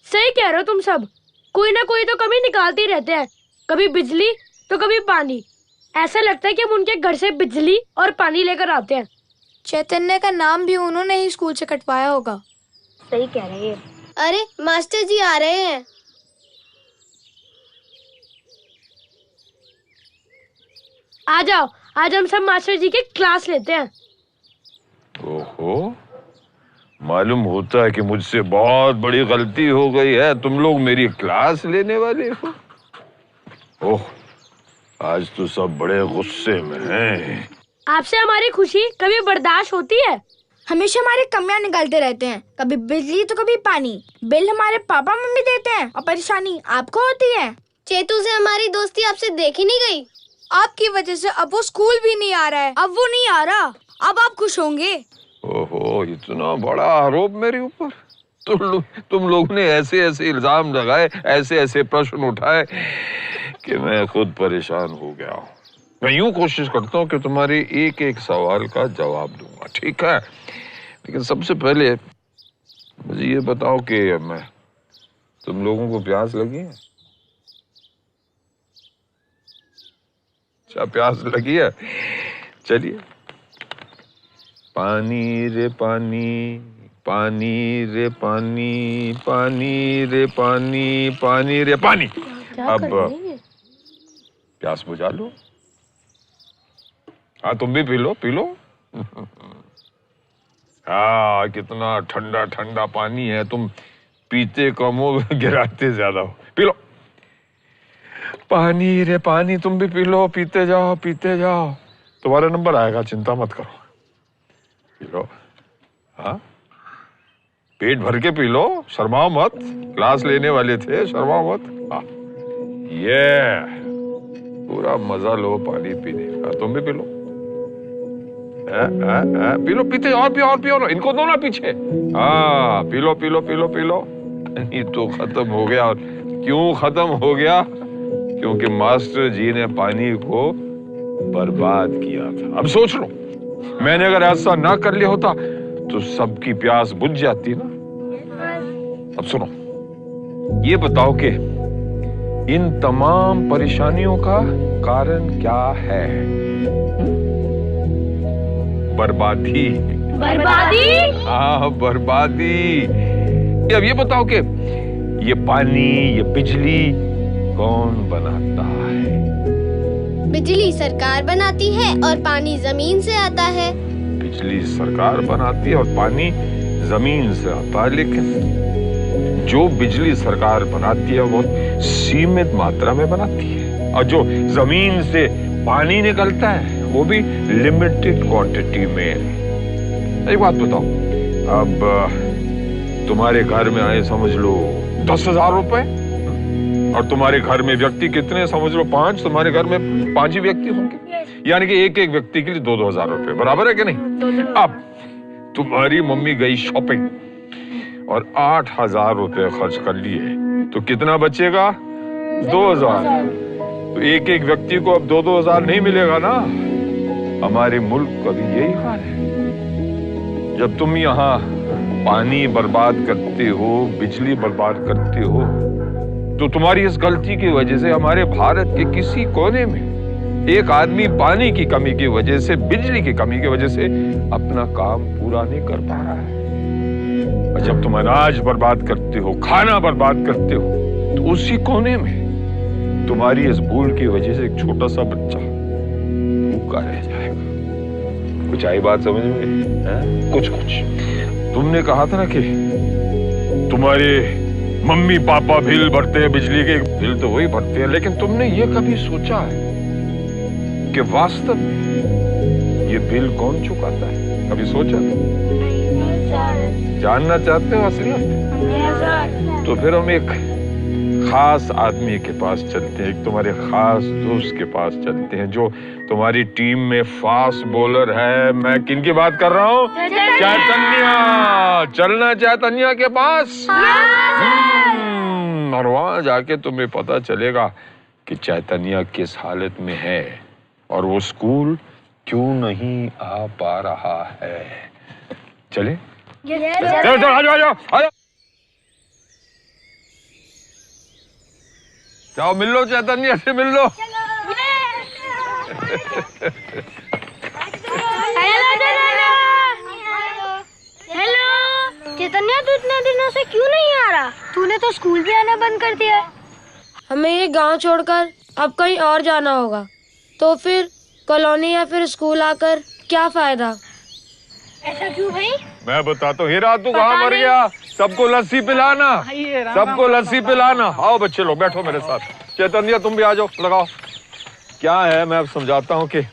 Speaker 7: सही कह रहे हो तुम सब। कोई ना कोई तो कमी निकालते ही रहते हैं, कभी बिजली तो कभी पानी। ऐसा लगता है कि हम उनके घर से बिजली और पानी लेकर आते हैं।
Speaker 8: चैतन्य का नाम भी उन्होंने ही स्कूल से कटवाया होगा।
Speaker 7: सही कह रहे हैं।
Speaker 8: अरे मास्टर जी आ रहे हैं।
Speaker 7: आ जाओ, आज हम सब मास्टर जी की क्लास लेते हैं।
Speaker 6: ओहो, मालूम होता है कि मुझसे बहुत बड़ी गलती हो गई है। तुम लोग मेरी क्लास लेने वाले हो। ओह, आज तो सब बड़े गुस्से में हैं।
Speaker 7: आपसे हमारी खुशी कभी बर्दाश्त होती है?
Speaker 8: हमेशा हमारे कमियां निकालते रहते हैं, कभी बिजली तो कभी पानी। बिल हमारे पापा मम्मी देते हैं और परेशानी आपको होती है।
Speaker 19: चेतू से हमारी दोस्ती आपसे देखी नहीं गई।
Speaker 8: आपकी वजह से अब वो स्कूल भी नहीं आ रहा है। अब वो नहीं आ रहा, अब आप खुश होंगे।
Speaker 6: ओहो, इतना बड़ा आरोप मेरे ऊपर। तुम लोगों ने ऐसे ऐसे इल्जाम लगाए, ऐसे ऐसे प्रश्न उठाए कि मैं खुद परेशान हो गया हूँ। मैं यूं कोशिश करता हूँ कि तुम्हारे एक एक सवाल का जवाब दूंगा, ठीक है? लेकिन सबसे पहले मुझे ये बताओ कि मैं तुम लोगों को प्यास लगी है? अच्छा, प्यास लगी है? चलिए, पानी रे पानी, पानी रे पानी, पानी रे पानी, पानी रे पानी। अब प्यास बुझा लो। हाँ, तुम भी पी लो, पी लो। हाँ, कितना ठंडा ठंडा पानी है। तुम पीते कम हो, गिराते ज्यादा हो। पी लो पानी रे पानी, तुम भी पी लो, पीते जाओ, पीते जाओ। तुम्हारा नंबर आएगा, चिंता मत करो। P low. हाँ, पेट भर के पी लो, शर्माओ मत। क्लास लेने वाले थे, शर्माओ मत। हाँ, ये पूरा मजा लो पानी पीने का। तुम भी पी लो। पी लो, पीते और पियो, और पियो। इनको दो ना पीछे। हाँ, P low, P low, P low, P low. ये तो खत्म हो गया। और क्यों खत्म हो गया? क्योंकि मास्टर जी ने पानी को बर्बाद किया था। अब सोच लो, मैंने अगर ऐसा ना कर लिया होता तो सबकी प्यास बुझ जाती ना। अब सुनो, ये बताओ कि इन तमाम परेशानियों का कारण क्या है? बर्बादी।
Speaker 7: बर्बादी?
Speaker 6: हाँ, बर्बादी। अब ये बताओ कि ये पानी, ये बिजली कौन बनाता है?
Speaker 19: बिजली सरकार बनाती है और पानी जमीन से आता है।
Speaker 6: बिजली सरकार बनाती है और पानी जमीन से आता है, लेकिन जो बिजली सरकार बनाती है वो सीमित मात्रा में बनाती है, और जो जमीन से पानी निकलता है वो भी लिमिटेड क्वांटिटी में। एक बात बताओ, अब तुम्हारे घर में आए समझ लो 10,000 रुपए, और तुम्हारे घर में व्यक्ति कितने? समझ लो 5। तुम्हारे घर में 5 ही व्यक्ति होंगे, यानी कि एक एक व्यक्ति के लिए 2-2 हजार रुपए। बराबर है कि नहीं? अब तुम्हारी मम्मी गई शॉपिंग और 8,000 रुपए खर्च कर लिए, तो कितना बचेगा? 2,000। तो एक एक व्यक्ति को अब 2-2 हजार नहीं मिलेगा ना। हमारे मुल्क का भी यही हाल है। जब तुम यहाँ पानी बर्बाद करते हो, बिजली बर्बाद करते हो, तो तुम्हारी इस गलती की वजह से हमारे भारत के किसी कोने में एक आदमी पानी की कमी की वजह से, बिजली की कमी की वजह से अपना काम पूरा नहीं कर पा रहा है। और जब तुम अनाज बर्बाद करते हो, खाना बर्बाद करते हो, तो उसी कोने में तुम्हारी इस भूल की वजह से एक छोटा सा बच्चा भूखा रह जाएगा। कुछ आई बात समझ में? कुछ तुमने कहा था ना कि तुम्हारे मम्मी पापा बिल भरते हैं, बिजली के बिल तो वही भरते हैं, लेकिन तुमने ये कभी सोचा है कि वास्तव में ये बिल कौन चुकाता है? कभी सोचा? जानना चाहते हो असलियत? तो फिर हम एक खास आदमी के पास चलते हैं, एक तुम्हारे खास दोस्त के पास चलते हैं, जो तुम्हारी टीम में फास्ट बॉलर है। मैं किनकी बात कर रहा हूँ? चैतन्या। चलना चैतन्या के पास। और वहां जाके तुम्हें पता चलेगा कि चैतन्या किस हालत में है और वो स्कूल क्यों नहीं आ पा रहा है। चले? चलो चलो, आ जाओ, आ जाओ। जाओ, मिल लो चैतन्या से, मिल लो।
Speaker 19: हेलो चैतन्या, तू इतने दिनों से क्यों नहीं आ रहा? तूने तो स्कूल भी आना बंद कर दिया है।
Speaker 8: हमें ये गांव छोड़कर अब कहीं और जाना होगा, तो फिर कॉलोनी या फिर स्कूल आकर क्या फायदा?
Speaker 19: ऐसा क्यों भाई?
Speaker 6: मैं बताता हूँ। हीरा तू कहाँ मर गया? सबको लस्सी पिलाना, सबको लस्सी पिलाना। आओ बच्चे लोग बैठो मेरे साथ। चैतन्य तुम भी आ जाओ, लगाओ। क्या है मैं अब समझाता हूँ कि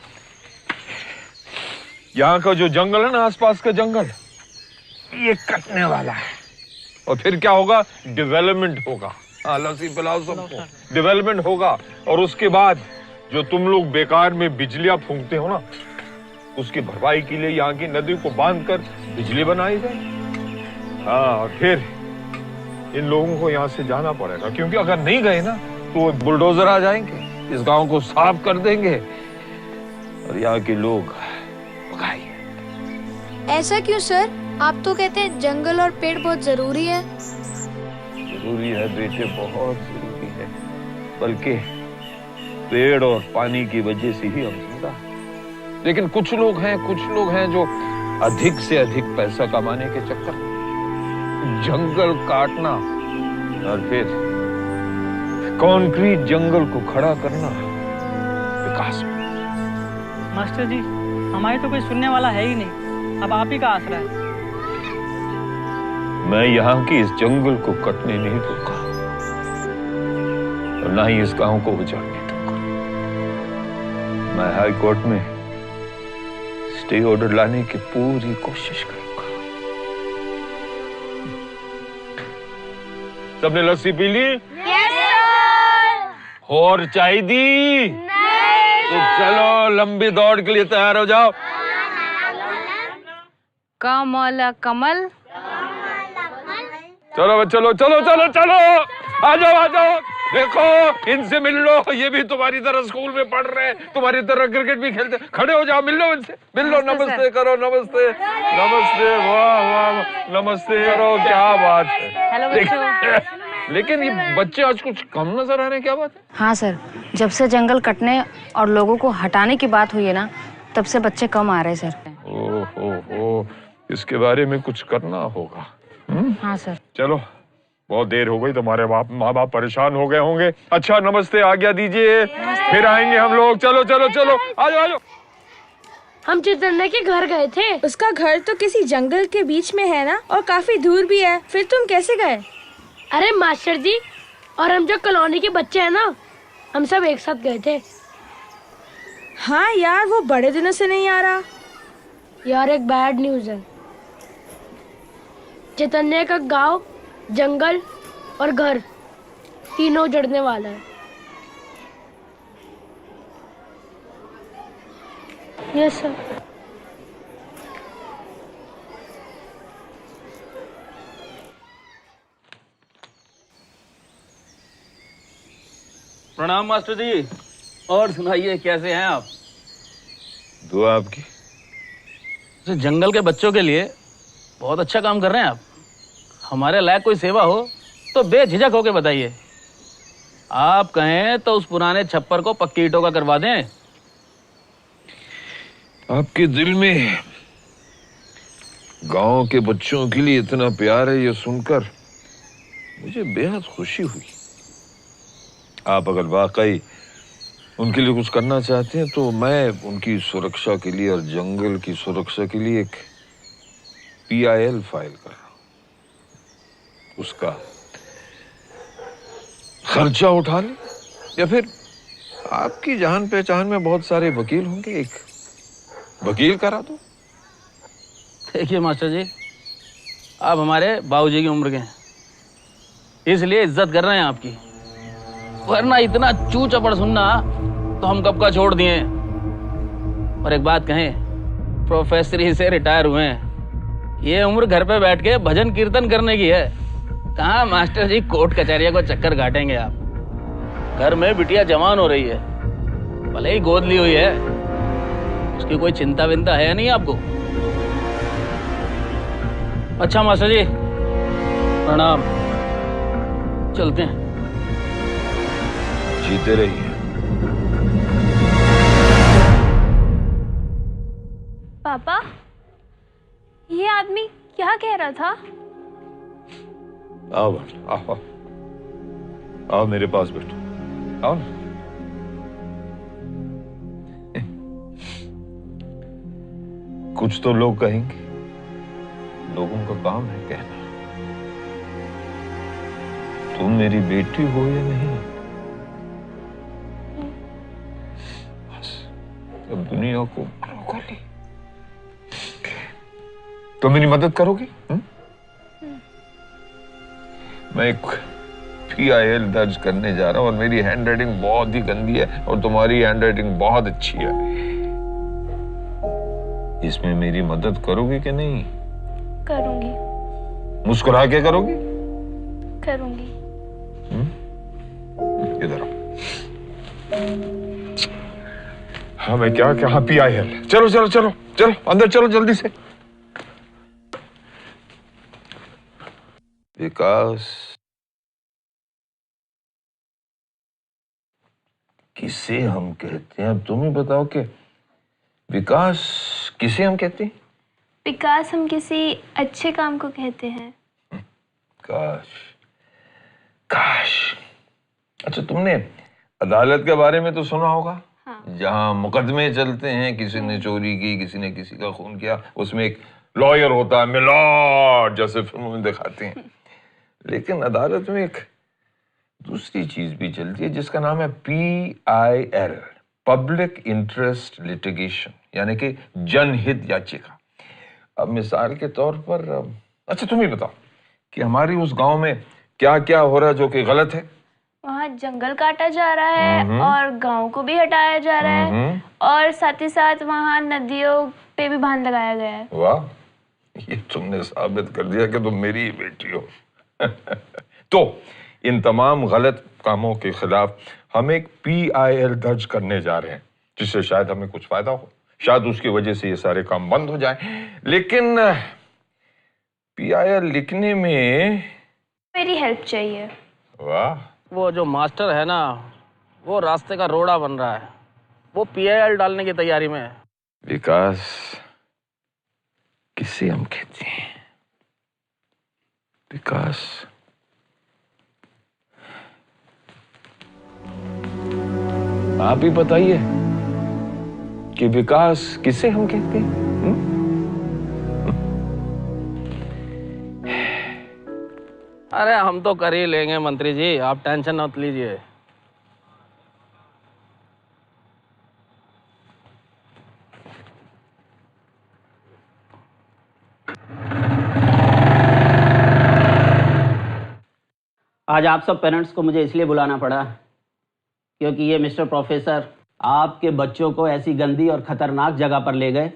Speaker 6: यहाँ का जो जंगल है ना, आसपास का जंगल, ये कटने वाला है। और फिर क्या होगा? डेवलपमेंट होगा। हाँ, लस्सी पिलाओ सबको, डेवलपमेंट होगा। और उसके बाद जो तुम लोग बेकार में बिजलियां फूंकते हो ना, उसकी भरपाई के लिए यहाँ की नदी को बांधकर बिजली बनाई जाए। हाँ, और फिर इन लोगों को यहाँ से जाना पड़ेगा, क्योंकि अगर नहीं गए ना तो बुलडोजर आ जाएंगे, इस गांव को साफ कर देंगे और यहाँ के लोग भगाएंगे।
Speaker 8: ऐसा क्यों सर? आप तो कहते हैं जंगल और पेड़ बहुत जरूरी है।
Speaker 6: जरूरी है बेटे, बहुत जरूरी है। बल्कि पेड़ और पानी की वजह से ही हम जिंदा हैं। लेकिन कुछ लोग हैं जो अधिक से अधिक पैसा कमाने के चक्कर में जंगल काटना और फिर कंक्रीट जंगल को खड़ा करना विकास में।
Speaker 10: मास्टर जी, हमारे तो कोई सुनने वाला है ही नहीं, अब आप ही का आसरा है।
Speaker 6: मैं यहाँ की इस जंगल को कटने नहीं दूंगा और ना ही इस गांव को उजाड़ने दूंगा। मैं हाई कोर्ट में स्टे ऑर्डर लाने की पूरी कोशिश करूंगा। सबने लस्सी पी ली? और चाय दी? तो चलो लंबी दौड़ के लिए तैयार हो जाओ।
Speaker 9: कमल कमल।
Speaker 6: चलो चलो चलो चलो चलो, आ जाओ। देखो, इनसे मिल लो, ये भी तुम्हारी तरह स्कूल में पढ़ रहे हैं, तुम्हारी तरह क्रिकेट भी खेलते। खड़े हो जाओ, मिल लो इनसे, मिल लो। नमस्ते करो, नमस्ते नमस्ते, वाह वाह, नमस्ते करो। क्या बात है।
Speaker 9: हेलो बच्चों।
Speaker 6: लेकिन ये बच्चे आज कुछ कम नजर आ रहे हैं, क्या बात है?
Speaker 9: हाँ सर, जब से जंगल कटने और लोगों को हटाने की बात हुई है ना, तब से बच्चे कम आ रहे हैं सर।
Speaker 6: ओहो, इसके बारे में कुछ करना होगा।
Speaker 9: हाँ सर।
Speaker 6: चलो, बहुत देर हो गई, तुम्हारे माँ बाप परेशान हो गए होंगे। अच्छा, नमस्ते, आज्ञा दीजिए, फिर आएंगे हम लोग। चलो चलो चलो, आ जाओ।
Speaker 7: हम चैतन्य के घर गए थे।
Speaker 1: उसका घर तो किसी जंगल के बीच में है ना, और काफी दूर भी है। फिर तुम कैसे गए?
Speaker 7: अरे मास्टर जी, और हम जो कॉलोनी के बच्चे हैं ना, हम सब एक साथ गए थे।
Speaker 1: हाँ यार, वो बड़े दिनों से नहीं आ रहा।
Speaker 7: यार, एक बैड न्यूज है। चैतन्य का गांव, जंगल और घर तीनों उजड़ने वाला है। Yes sir.
Speaker 14: प्रणाम मास्टर जी। और सुनाइए, कैसे हैं आप?
Speaker 6: दुआ आपकी।
Speaker 14: जंगल के बच्चों के लिए बहुत अच्छा काम कर रहे हैं आप। हमारे लायक कोई सेवा हो तो बेझिझक होके बताइए। आप कहें तो उस पुराने छप्पर को पक्की ईंटों का करवा दें।
Speaker 6: आपके दिल में गांव के बच्चों के लिए इतना प्यार है, ये सुनकर मुझे बेहद खुशी हुई। आप अगर वाकई उनके लिए कुछ करना चाहते हैं तो मैं उनकी सुरक्षा के लिए और जंगल की सुरक्षा के लिए एक PIL फाइल कर रहा हूं। उसका खर्चा उठा ले, या फिर आपकी जान पहचान में बहुत सारे वकील होंगे, एक वकील करा दो।
Speaker 14: देखिए मास्टर जी, आप हमारे बाबूजी की उम्र के हैं, इसलिए इज्जत कर रहे हैं आपकी। वरना इतना चू चपड़ सुनना तो हम कब का छोड़ दिए। और एक बात कहें, प्रोफेसरी से रिटायर हुए हैं, ये उम्र घर पे बैठ के भजन कीर्तन करने की है। कहाँ मास्टर जी कोर्ट कचहरिया को चक्कर काटेंगे आप। घर में बिटिया जवान हो रही है, भले ही गोद ली हुई है, उसकी कोई चिंता विंता है नहीं आपको। अच्छा मास्टर जी, प्रणाम, चलते हैं।
Speaker 6: जीते रहिए।
Speaker 20: पापा, ये आदमी क्या कह रहा था?
Speaker 6: आओ बेटा, आओ आओ मेरे पास बैठो, आओ। कुछ तो लोग कहेंगे, लोगों का काम है कहना। तुम मेरी बेटी हो या नहीं, बस अब दुनिया को गोली। तो मेरी मदद करोगी? मैं एक PIL दर्ज करने जा रहा हूं और मेरी हैंडराइटिंग बहुत ही गंदी है और तुम्हारी हैंडराइटिंग बहुत अच्छी है। इसमें मेरी मदद करोगी कि नहीं?
Speaker 20: करूंगी।
Speaker 6: मुस्कुरा के करोगी?
Speaker 20: करूंगी।
Speaker 6: इधर आओ। हाँ मैं क्या PIL। चलो चलो चलो चलो अंदर चलो जल्दी से। विकास किसे हम कहते हैं? अब तुम ही बताओ कि विकास किसे हम कहते हैं?
Speaker 20: विकास हम किसी अच्छे काम को कहते हैं।
Speaker 6: काश काश। अच्छा तुमने अदालत के बारे में तो सुना होगा? हाँ। जहां मुकदमे चलते हैं, किसी ने चोरी की, किसी ने किसी का खून किया, उसमें एक लॉयर होता है, मिलॉर्ड जैसे फिल्मों में दिखाते हैं। लेकिन अदालत में एक दूसरी चीज भी चलती है जिसका नाम है PIL, पब्लिक इंटरेस्ट लिटिगेशन, यानी कि जनहित याचिका। अब मिसाल के तौर पर अच्छा तुम ही बताओ कि हमारी उस गांव में क्या क्या हो रहा है जो कि गलत है?
Speaker 20: वहाँ जंगल काटा जा रहा है और गांव को भी हटाया जा रहा है और साथ ही साथ वहाँ नदियों पे भी बांध लगाया गया है।
Speaker 6: वाह, ये तुमने साबित कर दिया कि तुम मेरी ही बेटी हो। तो इन तमाम गलत कामों के खिलाफ हम एक PIL दर्ज करने जा रहे हैं, जिससे शायद हमें कुछ फायदा हो, शायद उसकी वजह से ये सारे काम बंद हो जाए। लेकिन PIL लिखने में
Speaker 20: मेरी हेल्प चाहिए।
Speaker 6: वाह,
Speaker 14: वो जो मास्टर है ना, वो रास्ते का रोड़ा बन रहा है, वो PIL डालने की तैयारी में है।
Speaker 6: विकास किसे हम कहते हैं? विकास आप ही बताइए कि विकास किसे हम कहते हैं?
Speaker 14: अरे हम तो कर ही लेंगे मंत्री जी, आप टेंशन मत लीजिए।
Speaker 11: आज आप सब पेरेंट्स को मुझे इसलिए बुलाना पड़ा क्योंकि ये मिस्टर प्रोफेसर आपके बच्चों को ऐसी गंदी और ख़तरनाक जगह पर ले गए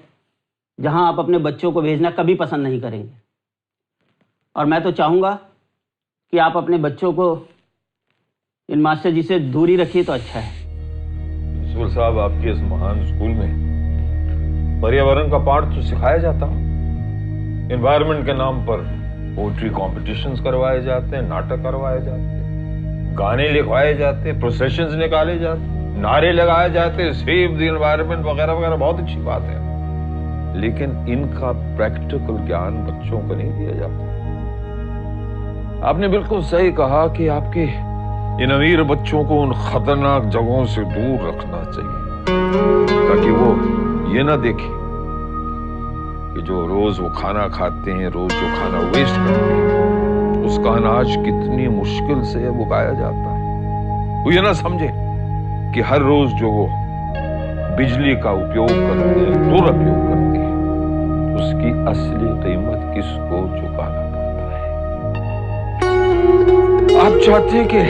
Speaker 11: जहां आप अपने बच्चों को भेजना कभी पसंद नहीं करेंगे। और मैं तो चाहूँगा कि आप अपने बच्चों को इन मास्टर जी से दूरी रखिए तो अच्छा है।
Speaker 6: प्रिंसिपल साहब, आपके इस महान स्कूल में पर्यावरण का पाठ तो सिखाया जाता है। एनवायरनमेंट के नाम पर पोएट्री कॉम्पिटिशन्स करवाए जाते हैं, नाटक करवाए जाते हैं, गाने लिखवाए जाते हैं, प्रोसेशंस निकाले जाते हैं, नारे लगाए जाते हैं, सेव द एनवायरनमेंट वगैरह वगैरह। बहुत अच्छी बात है, लेकिन इनका प्रैक्टिकल ज्ञान बच्चों को नहीं दिया जाता। आपने बिल्कुल सही कहा कि आपके इन अमीर बच्चों को उन खतरनाक जगहों से दूर रखना चाहिए ताकि वो ये ना देखें कि जो रोज वो खाना खाते हैं, रोज जो खाना वेस्ट करते हैं, उसका अनाज कितनी मुश्किल से उगाया जाता है। वो ये ना समझे कि हर रोज जो वो बिजली का उपयोग करते हैं, दुरुपयोग करते हैं, उसकी असली कीमत किसको चुकाना पड़ता है। आप चाहते हैं कि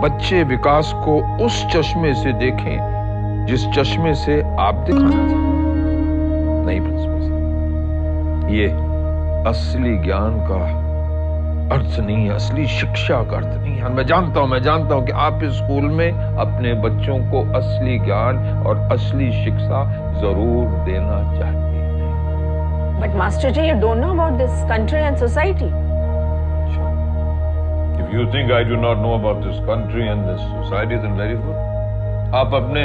Speaker 6: बच्चे विकास को उस चश्मे से देखें जिस चश्मे से आप दिखाना चाहते। नहीं प्रिंसिपल साहब, ये असली ज्ञान का अर्थ नहीं है, असली शिक्षा का अर्थ नहीं है। मैं जानता हूं कि आप इस स्कूल में अपने बच्चों को असली ज्ञान और असली शिक्षा जरूर देना चाहते हैं।
Speaker 21: But Master Ji, you don't know about this country and society.
Speaker 6: If you think I do not know about this country and this society, then very good. आप अपने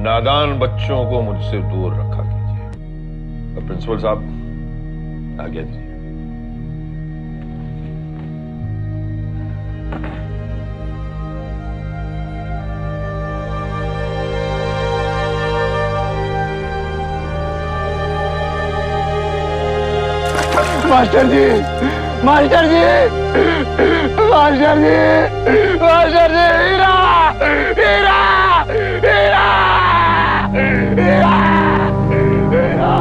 Speaker 6: नादान बच्चों को मुझसे दूर रखा कीजिए। और प्रिंसिपल साहब आज्ञा दीजिए।
Speaker 16: मास्टर जी, मास्टर जी, मास्टर जी, मास्टर जी, हीरा, हीरा, हीरा, हीरा, हीरा।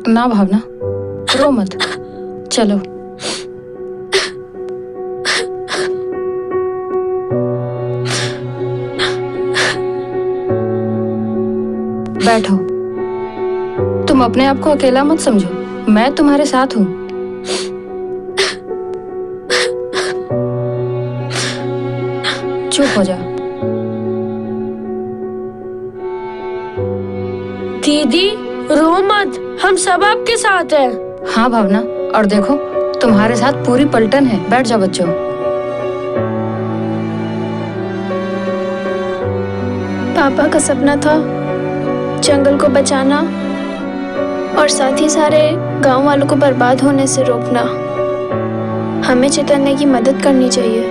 Speaker 8: ना भावना, रो मत, चलो। बैठो। तुम अपने आप को अकेला मत समझो, मैं तुम्हारे साथ हूँ। चुप हो जा।
Speaker 7: दीदी रो मत, हम सब आपके साथ हैं।
Speaker 8: हाँ भावना, और देखो तुम्हारे साथ पूरी पलटन है। बैठ जाओ बच्चों।
Speaker 2: पापा का सपना था जंगल को बचाना और साथ ही सारे गांव वालों को बर्बाद होने से रोकना। हमें चैतन्य की मदद करनी चाहिए।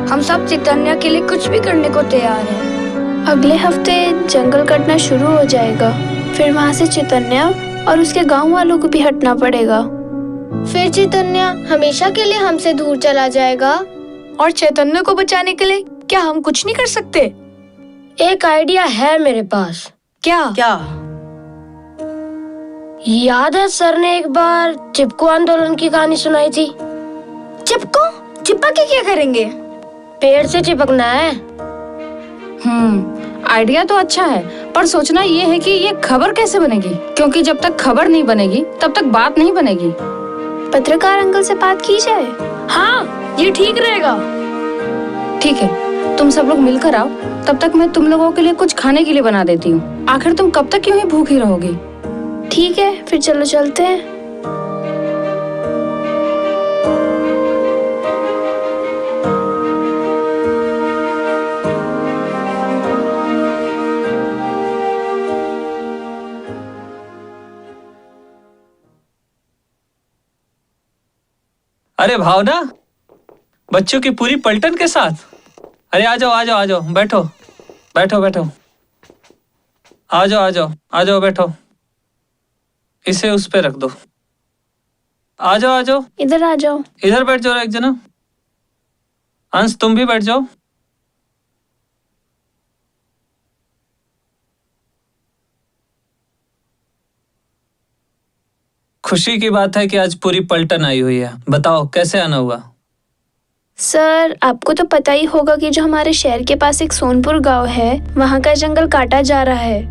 Speaker 8: हम सब चैतन्य के लिए कुछ भी करने को तैयार हैं।
Speaker 2: अगले हफ्ते जंगल कटना शुरू हो जाएगा, फिर वहाँ से चैतन्य और उसके गांव वालों को भी हटना पड़ेगा।
Speaker 19: फिर चैतन्य हमेशा के लिए हमसे दूर चला जाएगा।
Speaker 8: और चैतन्य को बचाने के लिए क्या हम कुछ नहीं कर सकते?
Speaker 7: एक आइडिया है मेरे पास।
Speaker 8: क्या?
Speaker 7: याद है सर ने एक बार चिपको आंदोलन की कहानी सुनाई थी।
Speaker 8: चिपको? चिपक के क्या करेंगे?
Speaker 7: पेड़ से चिपकना है।
Speaker 8: आइडिया तो अच्छा है, पर सोचना ये है कि ये खबर कैसे बनेगी, क्योंकि जब तक खबर नहीं बनेगी तब तक बात नहीं बनेगी।
Speaker 2: पत्रकार अंकल से बात की जाए।
Speaker 7: हाँ, ये ठीक रहेगा।
Speaker 8: ठीक है, तुम सब लोग मिलकर आओ, तब तक मैं तुम लोगों के लिए कुछ खाने के लिए बना देती हूँ। आखिर तुम कब तक यूं ही भूखी रहोगी?
Speaker 2: ठीक है, फिर चलो चलते हैं।
Speaker 17: अरे भावना, बच्चों की पूरी पलटन के साथ? अरे आ जाओ आ जाओ आ जाओ, बैठो बैठो बैठो, आ जाओ आ जाओ आ जाओ, बैठो। इसे उस पे रख दो। आ जाओ आ जाओ,
Speaker 2: इधर आ जाओ।
Speaker 17: इधर बैठ जाओ एक जना। अंश तुम भी बैठ जाओ। खुशी की बात है कि आज पूरी पलटन आई हुई है। बताओ कैसे आना हुआ?
Speaker 2: सर, आपको तो पता ही होगा कि जो हमारे शहर के पास एक सोनपुर गांव है, वहाँ का जंगल काटा जा रहा है।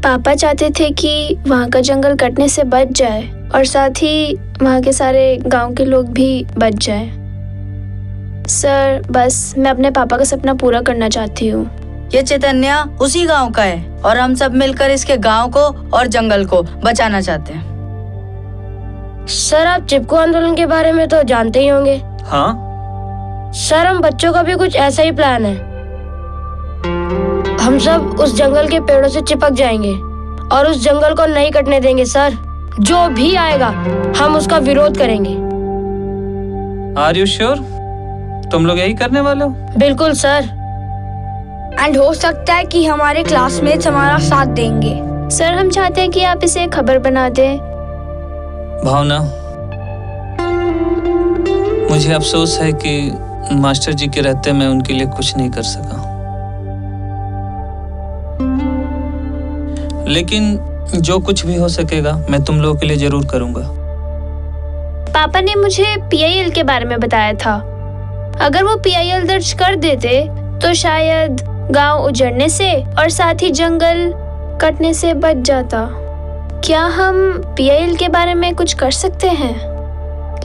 Speaker 2: पापा चाहते थे कि वहाँ का जंगल कटने से बच जाए और साथ ही वहाँ के सारे गांव के लोग भी बच जाए। सर, बस मैं अपने पापा का सपना पूरा करना चाहती हूँ।
Speaker 18: ये चैतन्य उसी गांव का है और हम सब मिलकर इसके गांव को और जंगल को बचाना चाहते हैं।
Speaker 7: सर, आप चिपको आंदोलन के बारे में तो जानते ही होंगे।
Speaker 17: हाँ
Speaker 7: सर, हम बच्चों का भी कुछ ऐसा ही प्लान है। हम सब उस जंगल के पेड़ों से चिपक जाएंगे और उस जंगल को नहीं कटने देंगे सर। जो भी आएगा हम उसका विरोध करेंगे।
Speaker 17: Are you sure? तुम लोग यही करने वाले हो?
Speaker 7: बिल्कुल सर।
Speaker 8: एंड हो सकता है कि हमारे क्लासमेट्स हमारा साथ देंगे।
Speaker 2: सर, हम चाहते हैं कि आप इसे खबर बना दें।
Speaker 17: भावना, मुझे अफसोस है कि मास्टर जी के रहते मैं उनके लिए कुछ नहीं कर सका, लेकिन जो कुछ भी हो सकेगा मैं तुम लोगों के लिए जरूर करूंगा।
Speaker 2: पापा ने मुझे PIL के बारे में बताया था। अगर वो PIL दर्ज कर देते तो शायद गांव उजड़ने से और साथ ही जंगल कटने से बच जाता। क्या हम PIL के बारे में कुछ कर सकते हैं?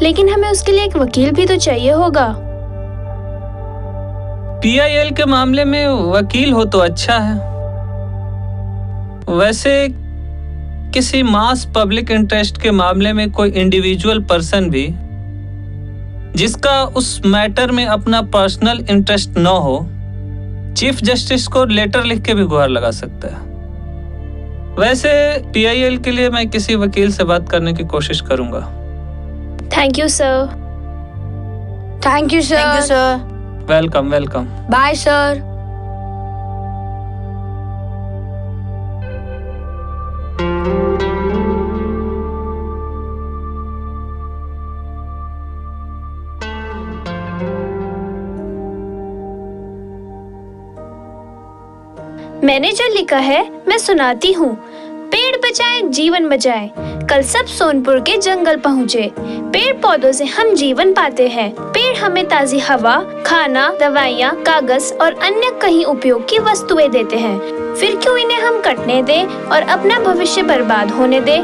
Speaker 2: लेकिन हमें उसके लिए एक वकील भी तो चाहिए होगा।
Speaker 17: PIL के मामले में वकील हो तो अच्छा है। वैसे किसी मास पब्लिक इंटरेस्ट के मामले में कोई इंडिविजुअल पर्सन भी जिसका उस मैटर में अपना पर्सनल इंटरेस्ट न हो, चीफ जस्टिस को लेटर लिख के भी गुहार लगा सकता है। वैसे PIL के लिए मैं किसी वकील से बात करने की कोशिश करूंगा।
Speaker 2: Thank you sir.
Speaker 8: Thank you sir.
Speaker 17: Welcome welcome.
Speaker 8: Bye sir.
Speaker 2: मैंने जो लिखा है मैं सुनाती हूँ। पेड़ बचाएं जीवन बचाएं। कल सब सोनपुर के जंगल पहुँचे। पेड़ पौधों से हम जीवन पाते हैं। पेड़ हमें ताज़ी हवा, खाना, दवाइयाँ, कागज और अन्य कई उपयोग की वस्तुएं देते हैं। फिर क्यों इन्हें हम कटने दें और अपना भविष्य बर्बाद होने दें?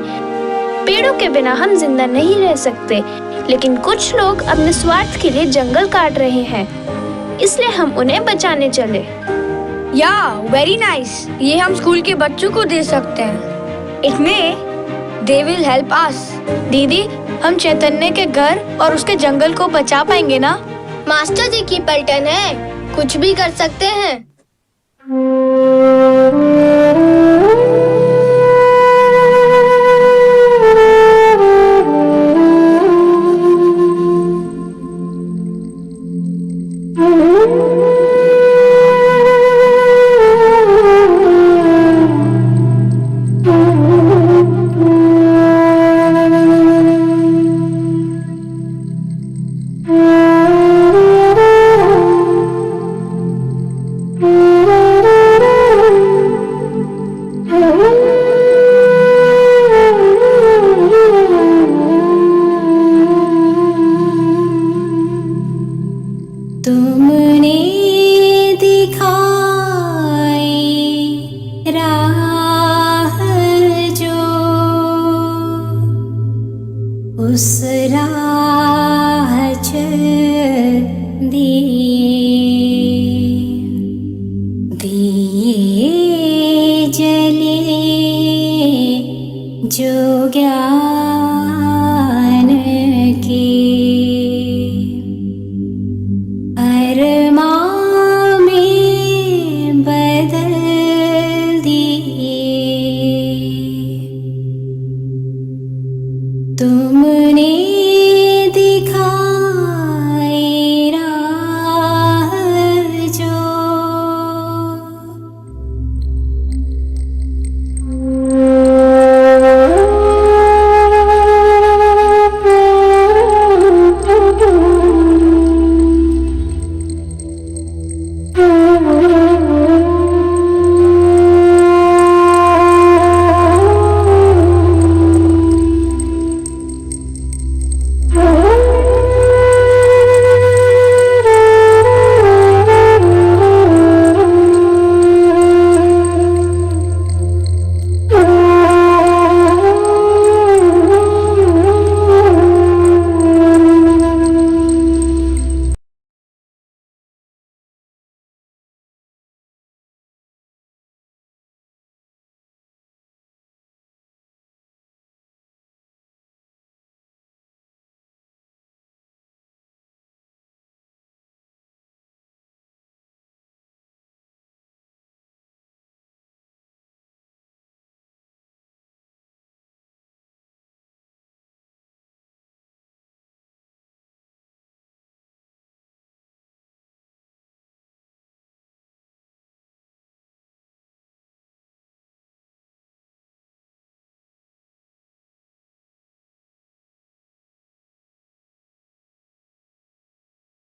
Speaker 2: पेड़ों के बिना हम जिंदा नहीं रह सकते, लेकिन कुछ लोग अपने स्वार्थ के लिए जंगल काट रहे हैं, इसलिए हम उन्हें बचाने चले।
Speaker 8: या वेरी नाइस। ये हम स्कूल के बच्चों को दे सकते हैं। इट में दे विल हेल्प अस। दीदी, हम चैतन्य के घर और उसके जंगल को बचा पाएंगे ना?
Speaker 19: मास्टर जी की पलटन है, कुछ भी कर सकते हैं।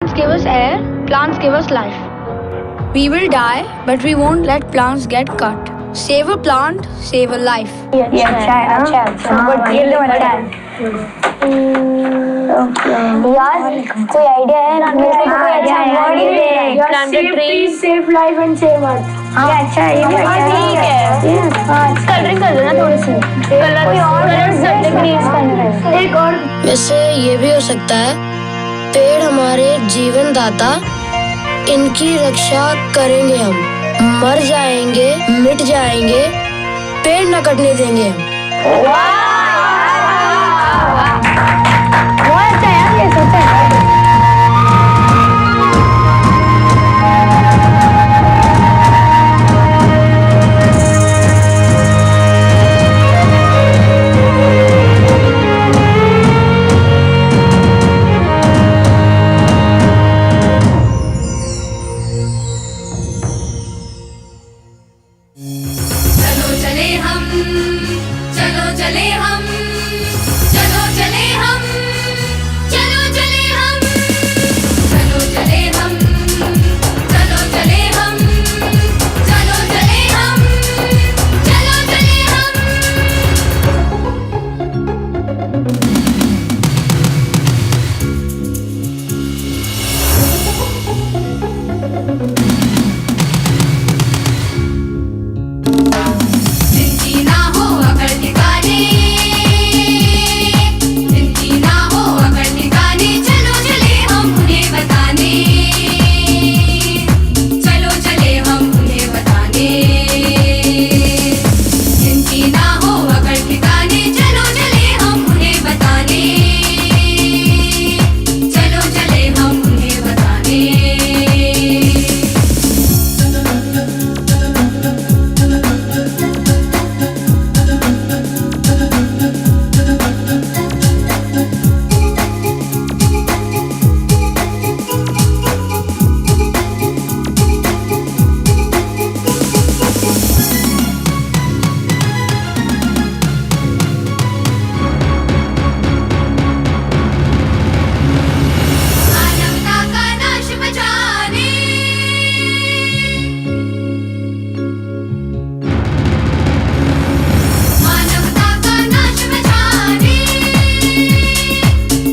Speaker 8: Give us air, plants give us life. We will die, but we won't let plants get cut. Save a plant, save a life.
Speaker 13: अच्छा है, अच्छा है। ये तो अच्छा है।
Speaker 2: यार कोई आइडिया है? मेरे को कोई अच्छा award he they.
Speaker 7: Plant a tree, save life and save earth.
Speaker 2: अच्छा, ये भी ठीक है। कलरिंग कर देना थोड़ी सी, कलर भी और एक और।
Speaker 19: वैसे ये भी हो सकता है पेड़ हमारे जीवन दाता, इनकी रक्षा करेंगे हम। मर जाएंगे, मिट जाएंगे, पेड़ न कटने देंगे हम।
Speaker 2: बहुत अच्छा यार, ये सोचा है।
Speaker 4: चलो चले हम, चलो चले हम, चलो चले हम, चलो चले हम, चलो चले हम, चलो चले हम, चलो चले हम, चलो चले जिनकी ना हो अकड़ ठिकाने, जिनकी ना हो अकड़ ठिकाने, चलो चले हम उन्हें बताने, चलो चले हम उन्हें बताने। जिनकी ना हो अकड़ ठिकाने, चलो चले हम उन्हें बताने, चलो चले हम उन्हें बताने। मानवता का नाश बचाने, मानवता का नाश बचाने,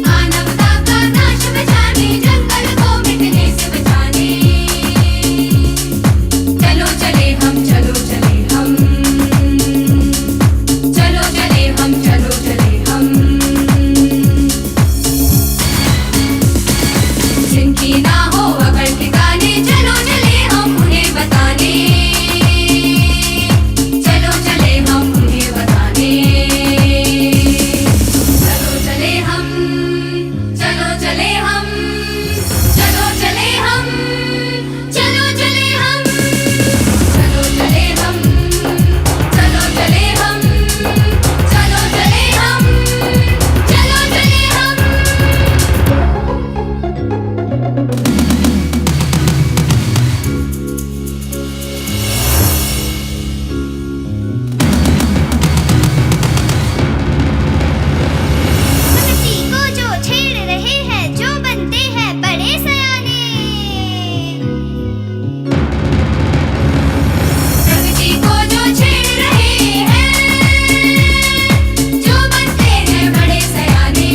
Speaker 4: मानवता का नाश बचाने, जंगल को मिटने से बचाने। चलो चले हम, चलो चले हम, चलो चले हम, चलो चले हम। जिनकी ना हो अकड़ ठिकाने, चलो चले हम उन्हें बताने, चलो चले हम उन्हें बताने। चलो चले हम, चलो चले हम, चलो चले हम, चलो चले हम, चलो चले हम, चलो चले हम, चलो चले हम, चलो चले हम।
Speaker 19: प्रकृति को जो छेड़ रहे हैं, जो बनते हैं बड़े सयाने।
Speaker 4: प्रकृति को जो छेड़ रहे हैं, जो बनते हैं बड़े सयाने,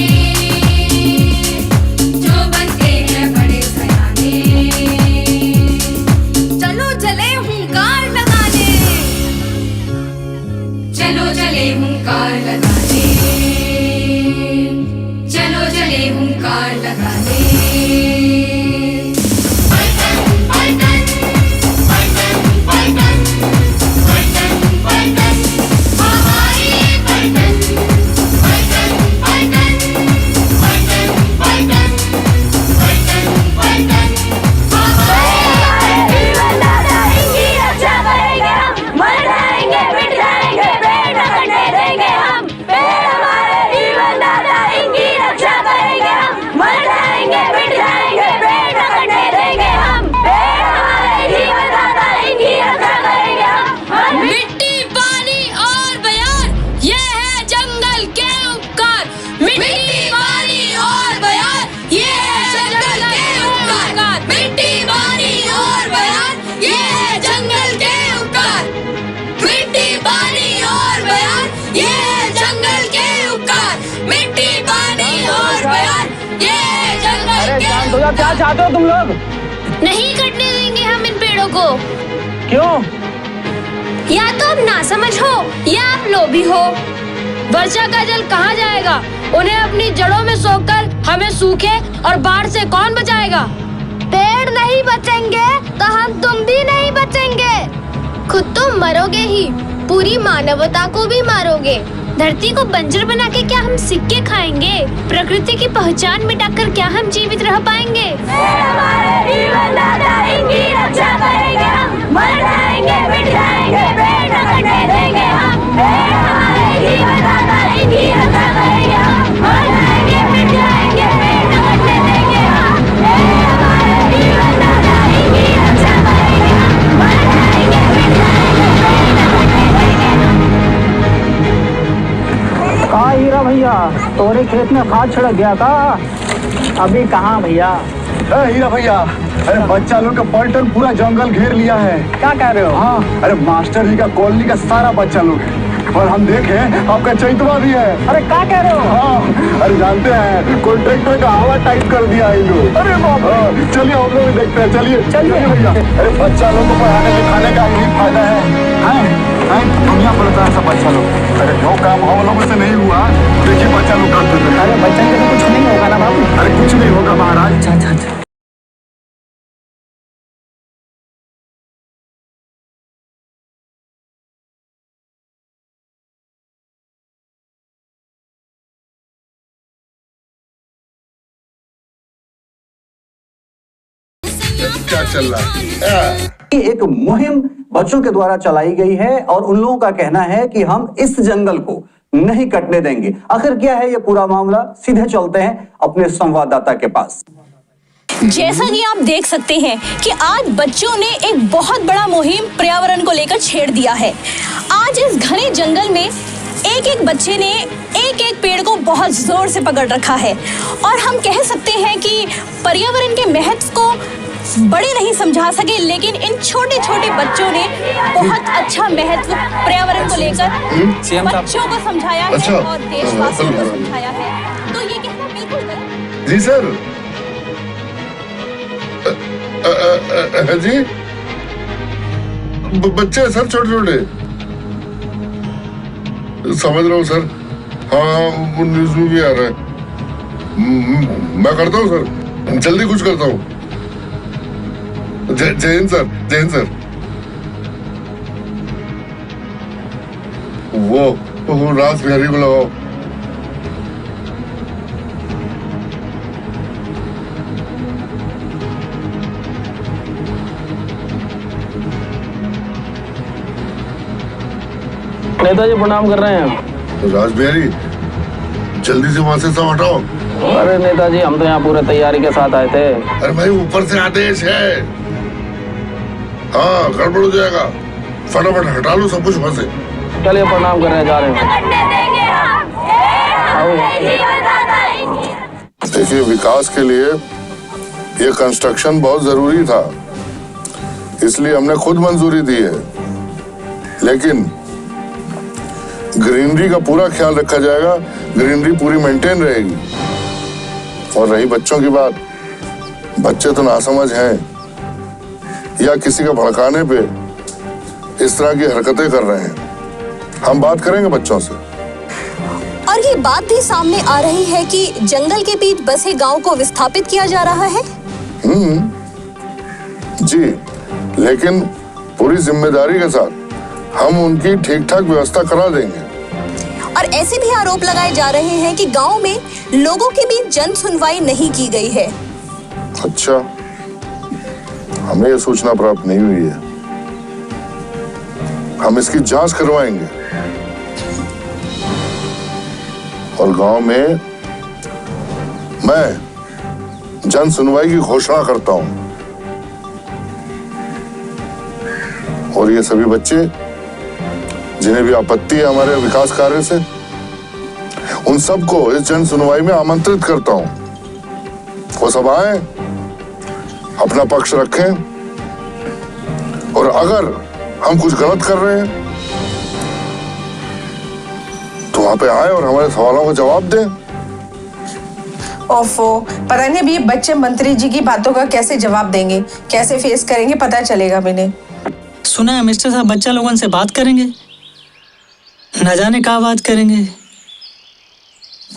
Speaker 4: जो बनते हैं बड़े सयाने। चलो चले हुंकार लगाने, चलो चले हुंकार लगाने, चलो चले हुंकार लगाने। पलटन पलटन पलटन पलटन पलटन पलटन हमारी पलटन, पलटन पलटन पलटन पलटन पलटन पलटन हमारी जीवन दाता, इनकी रक्षा करेंगे हम। मर जाएंगे, मिट जाएंगे, पेड़ न कटने देंगे हम। पेड़ हमारे जीवन दाता, इनकी रक्षा करेंगे हम। मर जाएंगे, मिट जाएंगे, पेड़
Speaker 10: बताओ क्या चाहते हो तुम लोग?
Speaker 2: नहीं कटने देंगे हम इन पेड़ों को।
Speaker 10: क्यों?
Speaker 2: या तो आप नासमझ हो या आप लोभी हो। वर्षा का जल कहाँ जाएगा? उन्हें अपनी जड़ों में सोखकर हमें सूखे और बाढ़ से कौन बचाएगा? पेड़ नहीं बचेंगे तो हम तुम भी नहीं बचेंगे। खुद तो मरोगे ही, पूरी मानवता को भी मारोगे। धरती को बंजर बना के क्या हम सिक्के खाएंगे? प्रकृति की पहचान मिटाकर क्या हम जीवित रह पाएंगे? हमारे जीवन दाता, इनकी रक्षा करेंगे हम। मर जाएंगे, मिट जाएंगे, पेड़ न कटने देंगे हम। पेड़ हमारे जीवन दाता, इनकी रक्षा करेंगे हम। मर जाएंगे, मिट जाएंगे, पेड़ न कटने देंगे हम। पेड़ हमारे जीवन दाता, इनकी रक्षा करेंगे हम। मर जाएंगे, मिट जाएंगे, पेड़ न कटने देंगे हम।
Speaker 10: कहाँ हीरा भैया, तोरे खेत में खाद छिड़क गया था? अभी कहाँ भैया?
Speaker 16: हीरा भैया, अरे बच्चा लोग का पलटन पूरा जंगल घेर लिया है।
Speaker 10: क्या कह रहे हो?
Speaker 16: हाँ, अरे मास्टर जी का कॉलोनी का सारा बच्चा लोग है। और हम देखे आपका चैतवा भी है।
Speaker 10: अरे क्या कह रहे हो?
Speaker 16: हाँ, अरे जानते हैं कॉन्ट्रैक्टर का हवा टाइट कर दिया है लोग। अरे चलिए हम लोग देखते हैं, चलिए भैया। अरे बच्चा लोग को पढ़ाने लिखाने का यही फायदा है। दुनिया पड़ता है सब बच्चा लोग। अरे जो काम हम लोगों से नहीं हुआ, देखिए बच्चा लोग करते थे।
Speaker 10: अरे बच्चा के तो कुछ नहीं होगा ना बाबू?
Speaker 16: अरे कुछ नहीं होगा महाराज।
Speaker 10: अच्छा।
Speaker 15: क्या चल रहा है?
Speaker 5: एक मुहिम बच्चों के द्वारा चलाई गई है और उन लोगों का कहना है कि हम इस जंगल को नहीं कटने देंगे। आखिर क्या है ये पूरा मामला? सीधे चलते हैं अपने संवाददाता के पास।
Speaker 1: जैसा कि आप देख सकते हैं कि आज बच्चों ने एक बहुत बड़ा मुहिम पर्यावरण को लेकर छेड़ दिया है। आज इस घने जंगल में एक एक बच्चे ने एक एक पेड़ को बहुत जोर से पकड़ रखा है और हम कह सकते हैं कि पर्यावरण के महत्व को बड़े नहीं समझा सके, लेकिन इन छोटे छोटे बच्चों ने बहुत अच्छा महत्व पर्यावरण को लेकर बच्चों को समझाया है और देशवासियों को समझाया है। तो ये कहना बिल्कुल गलत।
Speaker 15: जी सर। जी बच्चे सर छोटे छोटे, समझ रहा हूँ सर। हाँ वो न्यूज में भी आ रहा है। मैं करता हूँ सर, जल्दी कुछ करता हूँ। जय हिंद सर, जय हिंद सर। वो रास बिहारी को लगाओ।
Speaker 14: नेताजी प्रणाम कर रहे हैं।
Speaker 15: रास बिहारी जल्दी से वहां से सब हटाओ।
Speaker 14: अरे नेताजी हम तो यहाँ पूरे तैयारी के साथ आए थे।
Speaker 15: अरे भाई ऊपर से आदेश है। हाँ गड़बड़ हो जाएगा, फटाफट हटा लो सब कुछ वहां से।
Speaker 14: चलिए प्रणाम करने जा रहे हैं।
Speaker 15: देखिए विकास के लिए ये कंस्ट्रक्शन बहुत जरूरी था, इसलिए हमने खुद मंजूरी दी है, लेकिन ग्रीनरी का पूरा ख्याल रखा जाएगा। ग्रीनरी पूरी मेंटेन रहेगी। और रही बच्चों की बात, बच्चे तो नासमझ हैं या किसी का भड़काने पे इस तरह की हरकतें कर रहे हैं। हम बात करेंगे बच्चों से।
Speaker 1: और ये बात भी सामने आ रही है कि जंगल के बीच बसे गांव को विस्थापित किया जा रहा है।
Speaker 15: जी, लेकिन पूरी जिम्मेदारी के साथ हम उनकी ठीक ठाक व्यवस्था करा देंगे।
Speaker 1: और ऐसे भी आरोप लगाए जा रहे हैं कि गांव में लोगों के बीच जन सुनवाई नहीं की गई है।
Speaker 15: अच्छा, हमें यह सूचना प्राप्त नहीं हुई है। हम इसकी जांच करवाएंगे और गांव में मैं जन सुनवाई की घोषणा करता हूं और ये सभी बच्चे जिन्हें भी आपत्ति है हमारे विकास कार्य से, उन सबको इस जन सुनवाई में आमंत्रित करता हूं। वो सब आए, अपना पक्ष रखें और अगर हम कुछ गलत कर रहे हैं तो वहां पे आए और हमारे सवालों का जवाब दें।
Speaker 3: ओफो, पता नहीं अभी ये बच्चे मंत्री जी की बातों का कैसे जवाब देंगे, कैसे फेस करेंगे, पता चलेगा भी नहीं।
Speaker 10: सुना है मिस्टर साहब बच्चा लोगों से बात करेंगे, न जाने कहाँ बात करेंगे।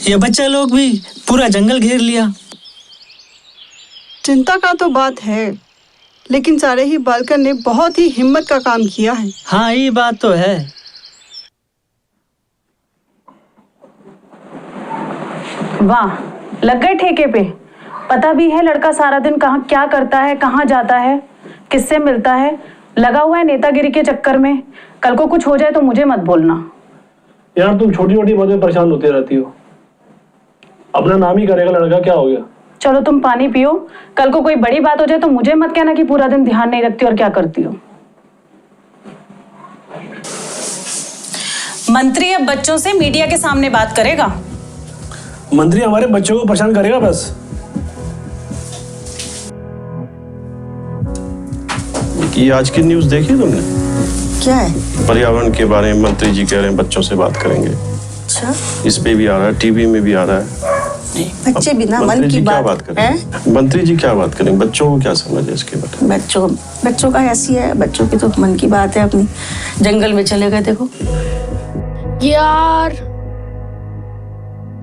Speaker 10: ये बच्चा लोग भी पूरा जंगल घेर लिया।
Speaker 12: चिंता का तो बात है, लेकिन सारे ही बालकर ने बहुत ही हिम्मत का काम किया है।
Speaker 10: हाँ ये बात तो है।
Speaker 9: वाह, लग गए ठेके पे। पता भी है लड़का सारा दिन कहाँ क्या करता है, कहाँ जाता है, किससे मिलता है। लगा हुआ है नेतागिरी के चक्कर में। कल को कुछ हो जाए तो मुझे मत बोलना।
Speaker 22: यार तुम छोटी छोटी बातों में परेशान होती रहती हो। अपना नाम ही करेगा लड़का, क्या हो गया?
Speaker 9: चलो तुम पानी पियो, कल को कोई बड़ी बात हो जाए तो मुझे मत कहना कि पूरा दिन ध्यान नहीं रखती और क्या करती हो।
Speaker 3: मंत्री अब बच्चों से मीडिया के सामने बात करेगा।
Speaker 22: मंत्री हमारे बच्चों को परेशान करेगा बस।
Speaker 23: ये आज की न्यूज़ देखी तुमने?
Speaker 3: क्या है?
Speaker 23: पर्यावरण के बारे में मंत्री जी कह रहे हैं बच्चों से बात करेंगे।
Speaker 3: अच्छा,
Speaker 23: इस पे भी आ रहा है, टीवी में भी आ रहा है।
Speaker 3: बच्चे बिना मन
Speaker 23: मंत्री
Speaker 3: की
Speaker 23: जी क्या
Speaker 3: बात
Speaker 23: बात करें? मंत्री जी क्या बात करेंगे? बच्चों को क्या समझ है इसके बारे में?
Speaker 3: बच्चों का ऐसी है, बच्चों की तो मन की बात है अपनी। जंगल में चले गए, देखो।
Speaker 8: यार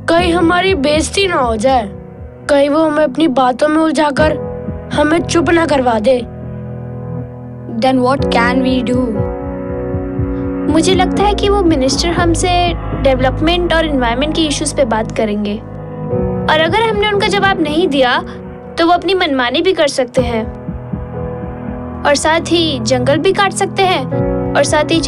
Speaker 8: कहीं हमारी बेइज्जती ना हो जाए, कहीं वो हमें अपनी बातों में उलझाकर हमें चुप ना करवा दे।
Speaker 2: Then what can we do? मुझे लगता है कि वो मिनिस्टर हमसे डेवलपमेंट और एनवायरनमेंट के इश्यूज पे बात करेंगे, और अगर हमने उनका जवाब नहीं दिया तो वो अपनी मनमानी भी कर सकते हैं, और साथ ही जंगल भी काट सकते हैं, और साथ ही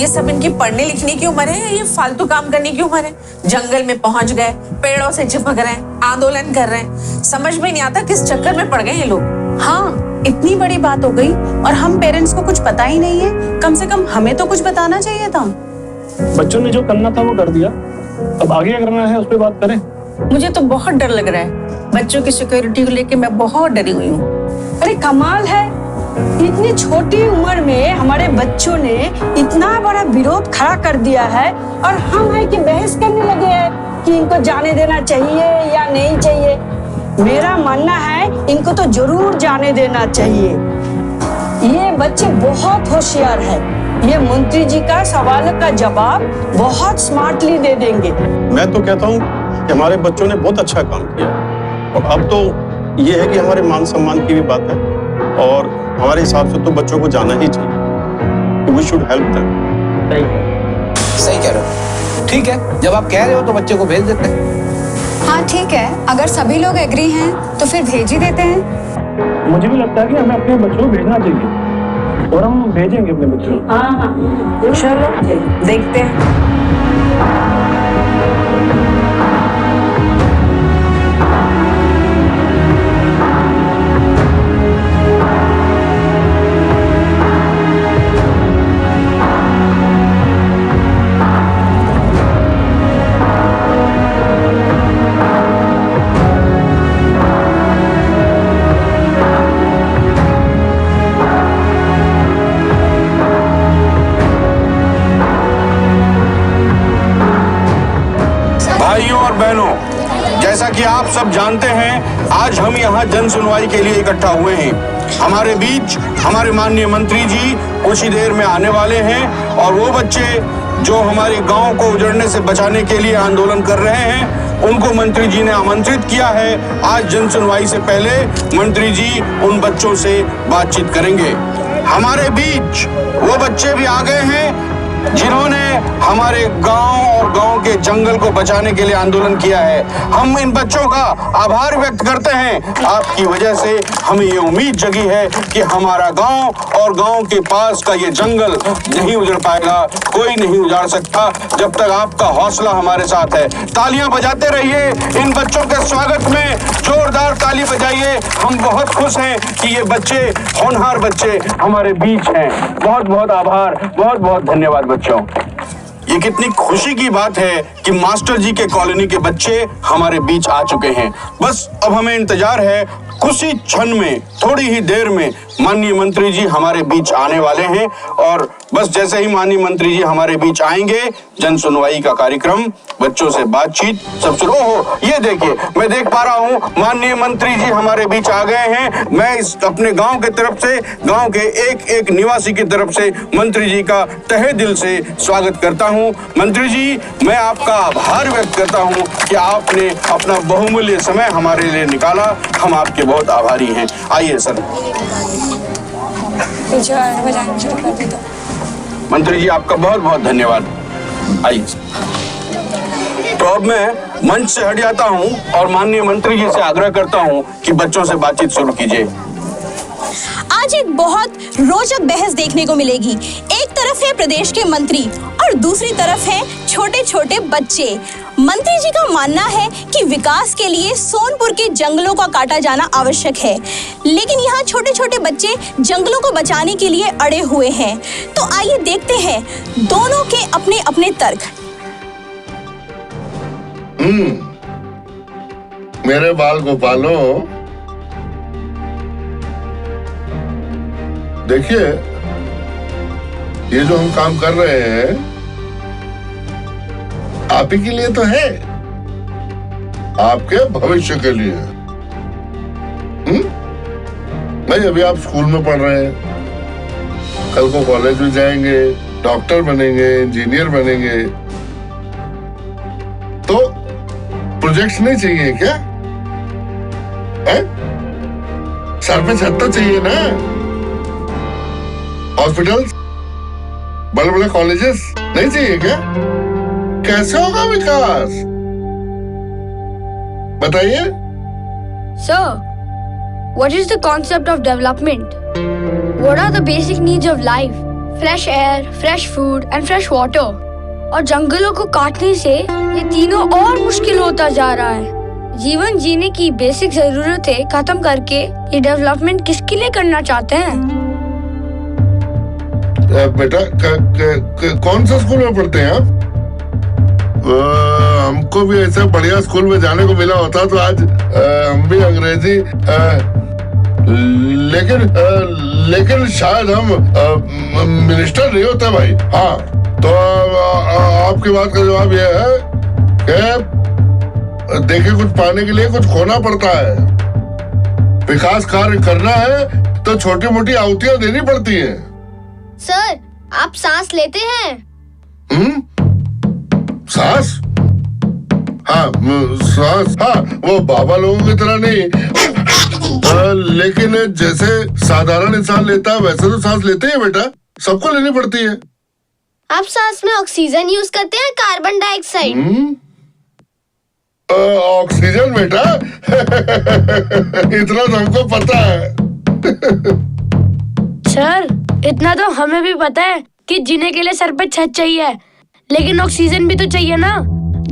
Speaker 3: ये सब इनकी पढ़ने लिखने की उम्र है या ये फालतू काम करने की उम्र है? जंगल में पहुंच गए, पेड़ों से चिपक रहे हैं, आंदोलन कर रहे हैं, समझ में नहीं आता किस चक्कर में पड़ गए ये लोग।
Speaker 9: हाँ, इतनी बड़ी बात हो गई और हम पेरेंट्स को कुछ पता ही नहीं है। कम से कम हमें तो कुछ बताना चाहिए था।
Speaker 22: बच्चों ने जो करना था वो कर दिया, अब आगे क्या करना है उस पर बात करें।
Speaker 3: मुझे तो बहुत डर लग रहा है, बच्चों की सिक्योरिटी को लेके मैं बहुत डरी हुई हूँ।
Speaker 11: अरे कमाल है, इतनी छोटी उम्र में हमारे बच्चों ने इतना बड़ा विरोध खड़ा कर दिया है और हम है कि बहस करने लगे हैं कि इनको जाने देना चाहिए या नहीं चाहिए। मेरा मानना है इनको तो जरूर जाने देना चाहिए। ये बच्चे बहुत होशियार है, ये मंत्री जी का सवाल का जवाब बहुत स्मार्टली दे देंगे।
Speaker 23: मैं तो कहता हूँ कि हमारे बच्चों ने बहुत अच्छा काम किया और अब तो ये है कि हमारे मान सम्मान की भी बात है और हमारे हिसाब से तो बच्चों को जाना ही चाहिए। We should help them।
Speaker 20: सही कह रहे हो। ठीक है, जब आप कह रहे हो तो बच्चे को भेज देते हैं।
Speaker 21: हाँ ठीक है, अगर सभी लोग एग्री हैं तो फिर भेज ही देते हैं।
Speaker 22: मुझे भी लगता है कि हमें अपने बच्चों को भेजना चाहिए और हम भेजेंगे अपने बच्चों को।
Speaker 3: हाँ, चलो देखते हैं।
Speaker 16: जैसा कि आप सब जानते हैं, आज हम यहाँ जन सुनवाई के लिए इकट्ठा हुए हैं। हमारे बीच हमारे माननीय मंत्री जी कुछ ही देर में आने वाले हैं और वो बच्चे जो हमारे गांव को उजड़ने से बचाने के लिए आंदोलन कर रहे हैं, उनको मंत्री जी ने आमंत्रित किया है। आज जन सुनवाई से पहले मंत्री जी उन बच्चों से बातचीत करेंगे। हमारे बीच वो बच्चे भी आ गए हैं जिन्होंने हमारे गांव और गांव के जंगल को बचाने के लिए आंदोलन किया है। हम इन बच्चों का आभार व्यक्त करते हैं। आपकी वजह से हमें ये उम्मीद जगी है कि हमारा गांव और गांव के पास का ये जंगल नहीं उजड़ पाएगा। कोई नहीं उजाड़ सकता जब तक आपका हौसला हमारे साथ है। तालियां बजाते रहिए, इन बच्चों के स्वागत में जोरदार ताली बजाइए। हम बहुत खुश हैं कि ये बच्चे, होनहार बच्चे हमारे बीच हैं। बहुत बहुत आभार, बहुत बहुत धन्यवाद बच्चों। ये कितनी खुशी की बात है कि मास्टर जी के कॉलोनी के बच्चे हमारे बीच आ चुके हैं। बस अब हमें इंतजार है, कुछ ही क्षण में, थोड़ी ही देर में माननीय मंत्री जी हमारे बीच आने वाले हैं और बस जैसे ही माननीय मंत्री जी हमारे बीच आएंगे, जन सुनवाई का कार्यक्रम, बच्चों से बातचीत सब शुरू। ओहो, ये देखिए, मैं देख पा रहा हूँ माननीय मंत्री जी हमारे बीच आ गए हैं। मैं इस अपने गांव के तरफ से, गांव के एक एक निवासी की तरफ से मंत्री जी का तहे दिल से स्वागत करता हूँ। मंत्री जी, मैं आपका आभार व्यक्त करता हूँ कि आपने अपना बहुमूल्य समय हमारे लिए निकाला। हम आपके बहुत आभारी हैं। आइए सर। मंत्री जी, आपका बहुत बहुत धन्यवाद। आइए। तो अब मैं मंच से हट जाता हूं और माननीय मंत्री जी से आग्रह करता हूं कि बच्चों से बातचीत शुरू कीजिए।
Speaker 1: आज एक बहुत रोचक बहस देखने को मिलेगी। एक तरफ है प्रदेश के मंत्री और दूसरी तरफ है छोटे छोटे बच्चे। मंत्री जी का मानना है कि विकास के लिए सोनपुर के जंगलों का काटा जाना आवश्यक है, लेकिन यहाँ छोटे छोटे बच्चे जंगलों को बचाने के लिए अड़े हुए हैं। तो आइए देखते हैं दोनों के अपने अपने तर्क।
Speaker 15: मेरे बाल गोपालो, देखिए, ये जो हम काम कर रहे हैं आप ही के लिए तो है, आपके भविष्य के लिए। भाई, अभी आप स्कूल में पढ़ रहे हैं, कल को कॉलेज में जाएंगे, डॉक्टर बनेंगे, इंजीनियर बनेंगे, तो प्रोजेक्ट्स नहीं चाहिए क्या? सर पे छत तो चाहिए ना। हॉस्पिटल्स, बड़े बड़े कॉलेजेस नहीं चाहिए क्या? कैसे होगा विकास, बताइए।
Speaker 8: Sir, what is the concept of development? What are the basic needs of life? Fresh air, fresh food and fresh water. और जंगलों को काटने से ये तीनों और मुश्किल होता जा रहा है। जीवन जीने की बेसिक जरूरतें खत्म करके ये डेवलपमेंट किसके लिए करना चाहते हैं?
Speaker 15: बेटा कौन सा स्कूल में पढ़ते हैं आप? हमको भी ऐसे बढ़िया स्कूल में जाने को मिला होता तो आज हम भी अंग्रेजी लेकिन शायद हम मिनिस्टर नहीं होते भाई। हाँ, तो आपकी बात का जवाब यह है कि देखिए, कुछ पाने के लिए कुछ खोना पड़ता है। विकास कार्य करना है तो छोटी मोटी आहुतियां देनी पड़ती हैं।
Speaker 19: सर, आप सांस लेते हैं?
Speaker 15: सांस? हाँ, सांस, हाँ, वो बाबा लोगों की तरह नहीं, लेकिन जैसे साधारण इंसान लेता है वैसे तो सांस लेते हैं बेटा, सबको लेनी पड़ती है।
Speaker 19: आप सांस में ऑक्सीजन यूज करते हैं, कार्बन डाइऑक्साइड?
Speaker 15: ऑक्सीजन बेटा। इतना तो हमको पता है।
Speaker 8: सर, इतना तो हमें भी पता है कि जीने के लिए सर पे छत चाहिए, लेकिन ऑक्सीजन भी तो चाहिए ना।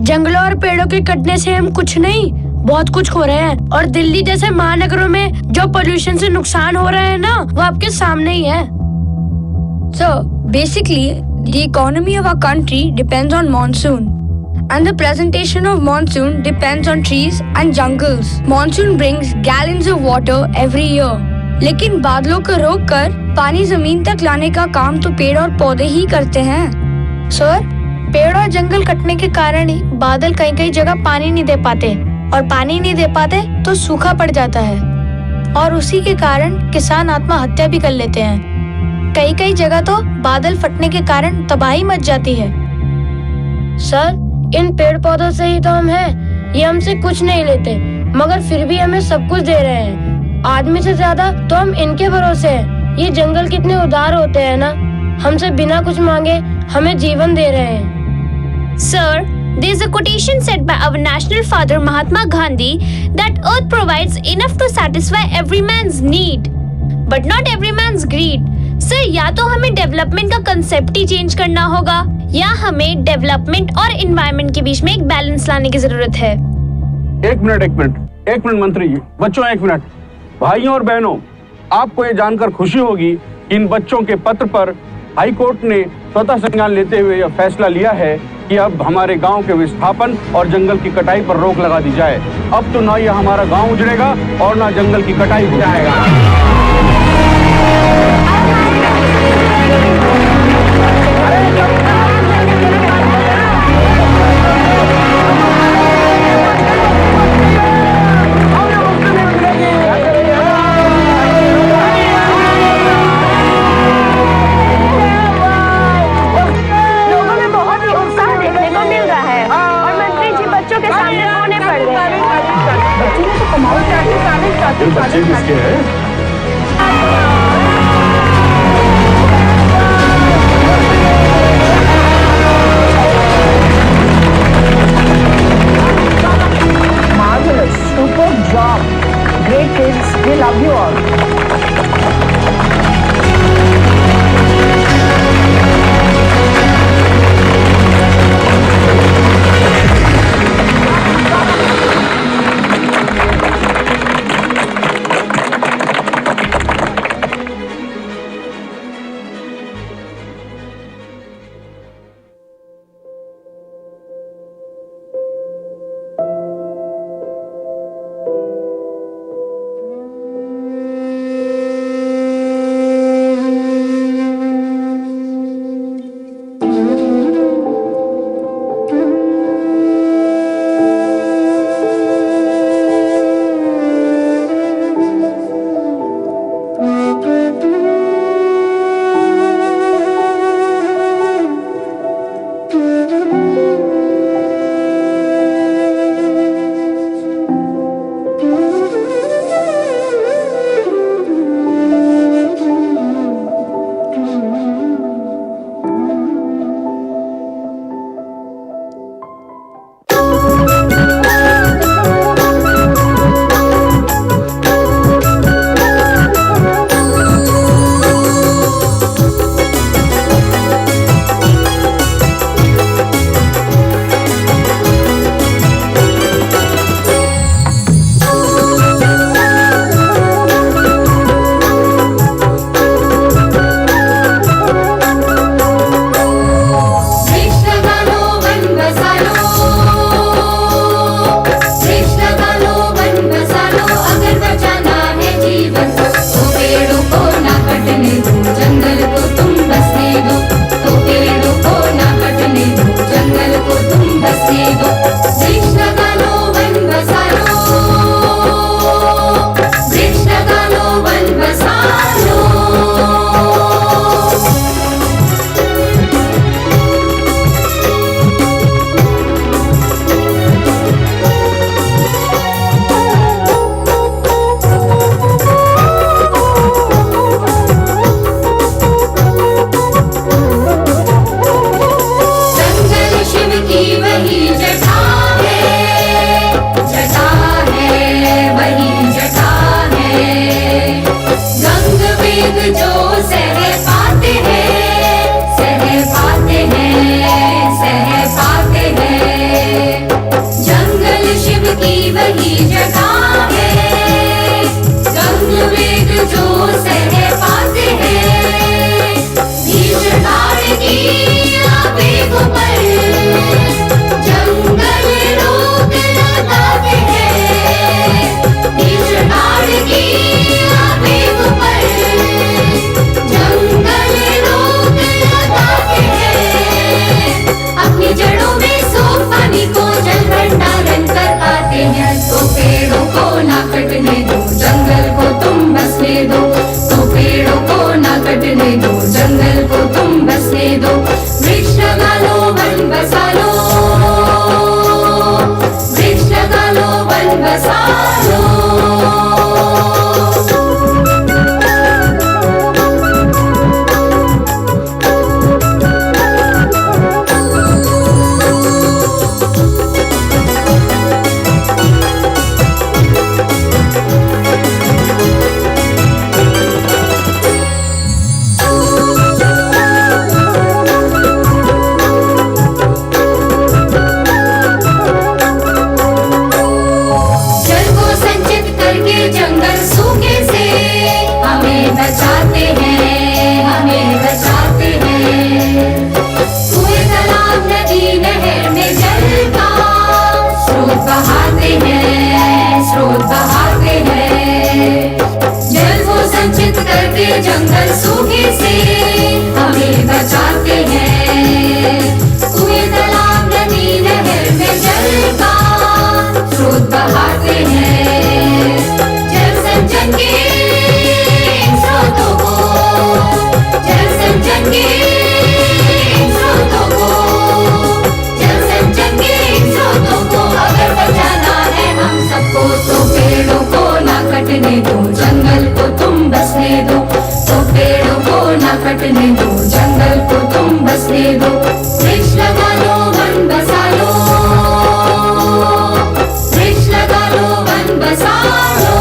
Speaker 8: जंगलों और पेड़ों के कटने से हम कुछ नहीं, बहुत कुछ खो रहे हैं। और दिल्ली जैसे महानगरों में जो पोल्यूशन से नुकसान हो रहे हैं ना, वो आपके सामने ही है। So basically, the economy of our country depends on monsoon, and the presentation of monsoon depends on trees and jungles. Monsoon brings gallons of water every year. लेकिन बादलों को रोककर पानी जमीन तक लाने का काम तो पेड़ और पौधे ही करते हैं। सर, पेड़ और जंगल कटने के कारण ही बादल कई कई जगह पानी नहीं दे पाते, और पानी नहीं दे पाते तो सूखा पड़ जाता है, और उसी के कारण किसान आत्महत्या भी कर लेते हैं। कई कई जगह तो बादल फटने के कारण तबाही मच जाती है। सर, इन पेड़ पौधों से ही तो हम हैं, ये हमसे कुछ नहीं लेते, मगर फिर भी हमें सब कुछ दे रहे हैं। आदमी से ज्यादा तो हम इनके भरोसे हैं। ये जंगल कितने उदार होते हैं ना, हमसे बिना कुछ मांगे हमें जीवन दे रहे हैं।
Speaker 2: Sir, there is a quotation said by our national father Mahatma Gandhi that earth provides enough to satisfy every man's need, but not every man's greed. Sir, या तो हमें डेवलपमेंट का कंसेप्ट ही चेंज करना होगा, या हमें डेवलपमेंट और एनवायरनमेंट के बीच में एक बैलेंस लाने की जरूरत है।
Speaker 6: एक मिनट मंत्री जी, बच्चों एक मिनट। भाइयों और बहनों, आपको ये जानकर खुशी होगी कि इन बच्चों के पत्र पर हाई कोर्ट ने स्वतः संज्ञान लेते हुए यह फैसला लिया है कि अब हमारे गांव के विस्थापन और जंगल की कटाई पर रोक लगा दी जाए। अब तो ना यह हमारा गांव उजड़ेगा और ना जंगल की कटाई हो जाएगा।
Speaker 16: बच्चे किसके हैं?
Speaker 11: Marvelous, superb job, great kids, we love you all.
Speaker 4: जंगल सूखे से हमें बचाते हैं। कुएं तालाब नदी नहर में जल का स्रोत बहाते हैं। जल संचयन के स्रोतों को, जल संचयन के स्रोतों को, जल संचयन के स्रोतों को अगर बचाना है हम सबको तो पेड़ों को ना कटने दो, जंगल को तुम बसने दो। तो पेड़ों को ना कटने दो, जंगल को तुम बसने दो। वृक्ष लगा लो वन बसा लो, वृक्ष लगा लो वन बसा लो।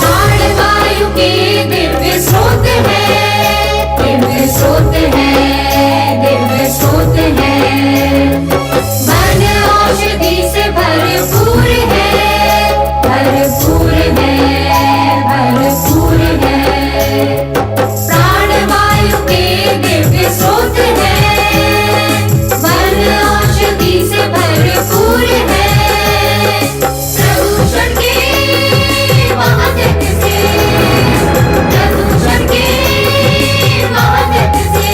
Speaker 4: प्राणवायु के दिव्य स्रोत है, दिव्य स्रोत है, दिव्य स्रोत है। वन औषधि से भरपूर है, भरपूर है, भरपूर है। प्राणवायु के दिव्य स्रोत है, वन औषधि से भरपूर है। प्रदूषण के महागत से, प्रदूषण के महागत से,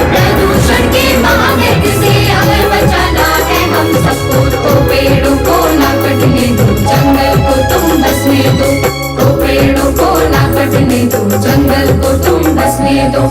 Speaker 4: प्रदूषण के महागत से अगर बचाना है हम सबको तो पेड़ों को ना कटने दो, जंगल को तुम बसने दो। तो पेड़ों को ना कटने दो, जंगल को तुम बसने दो।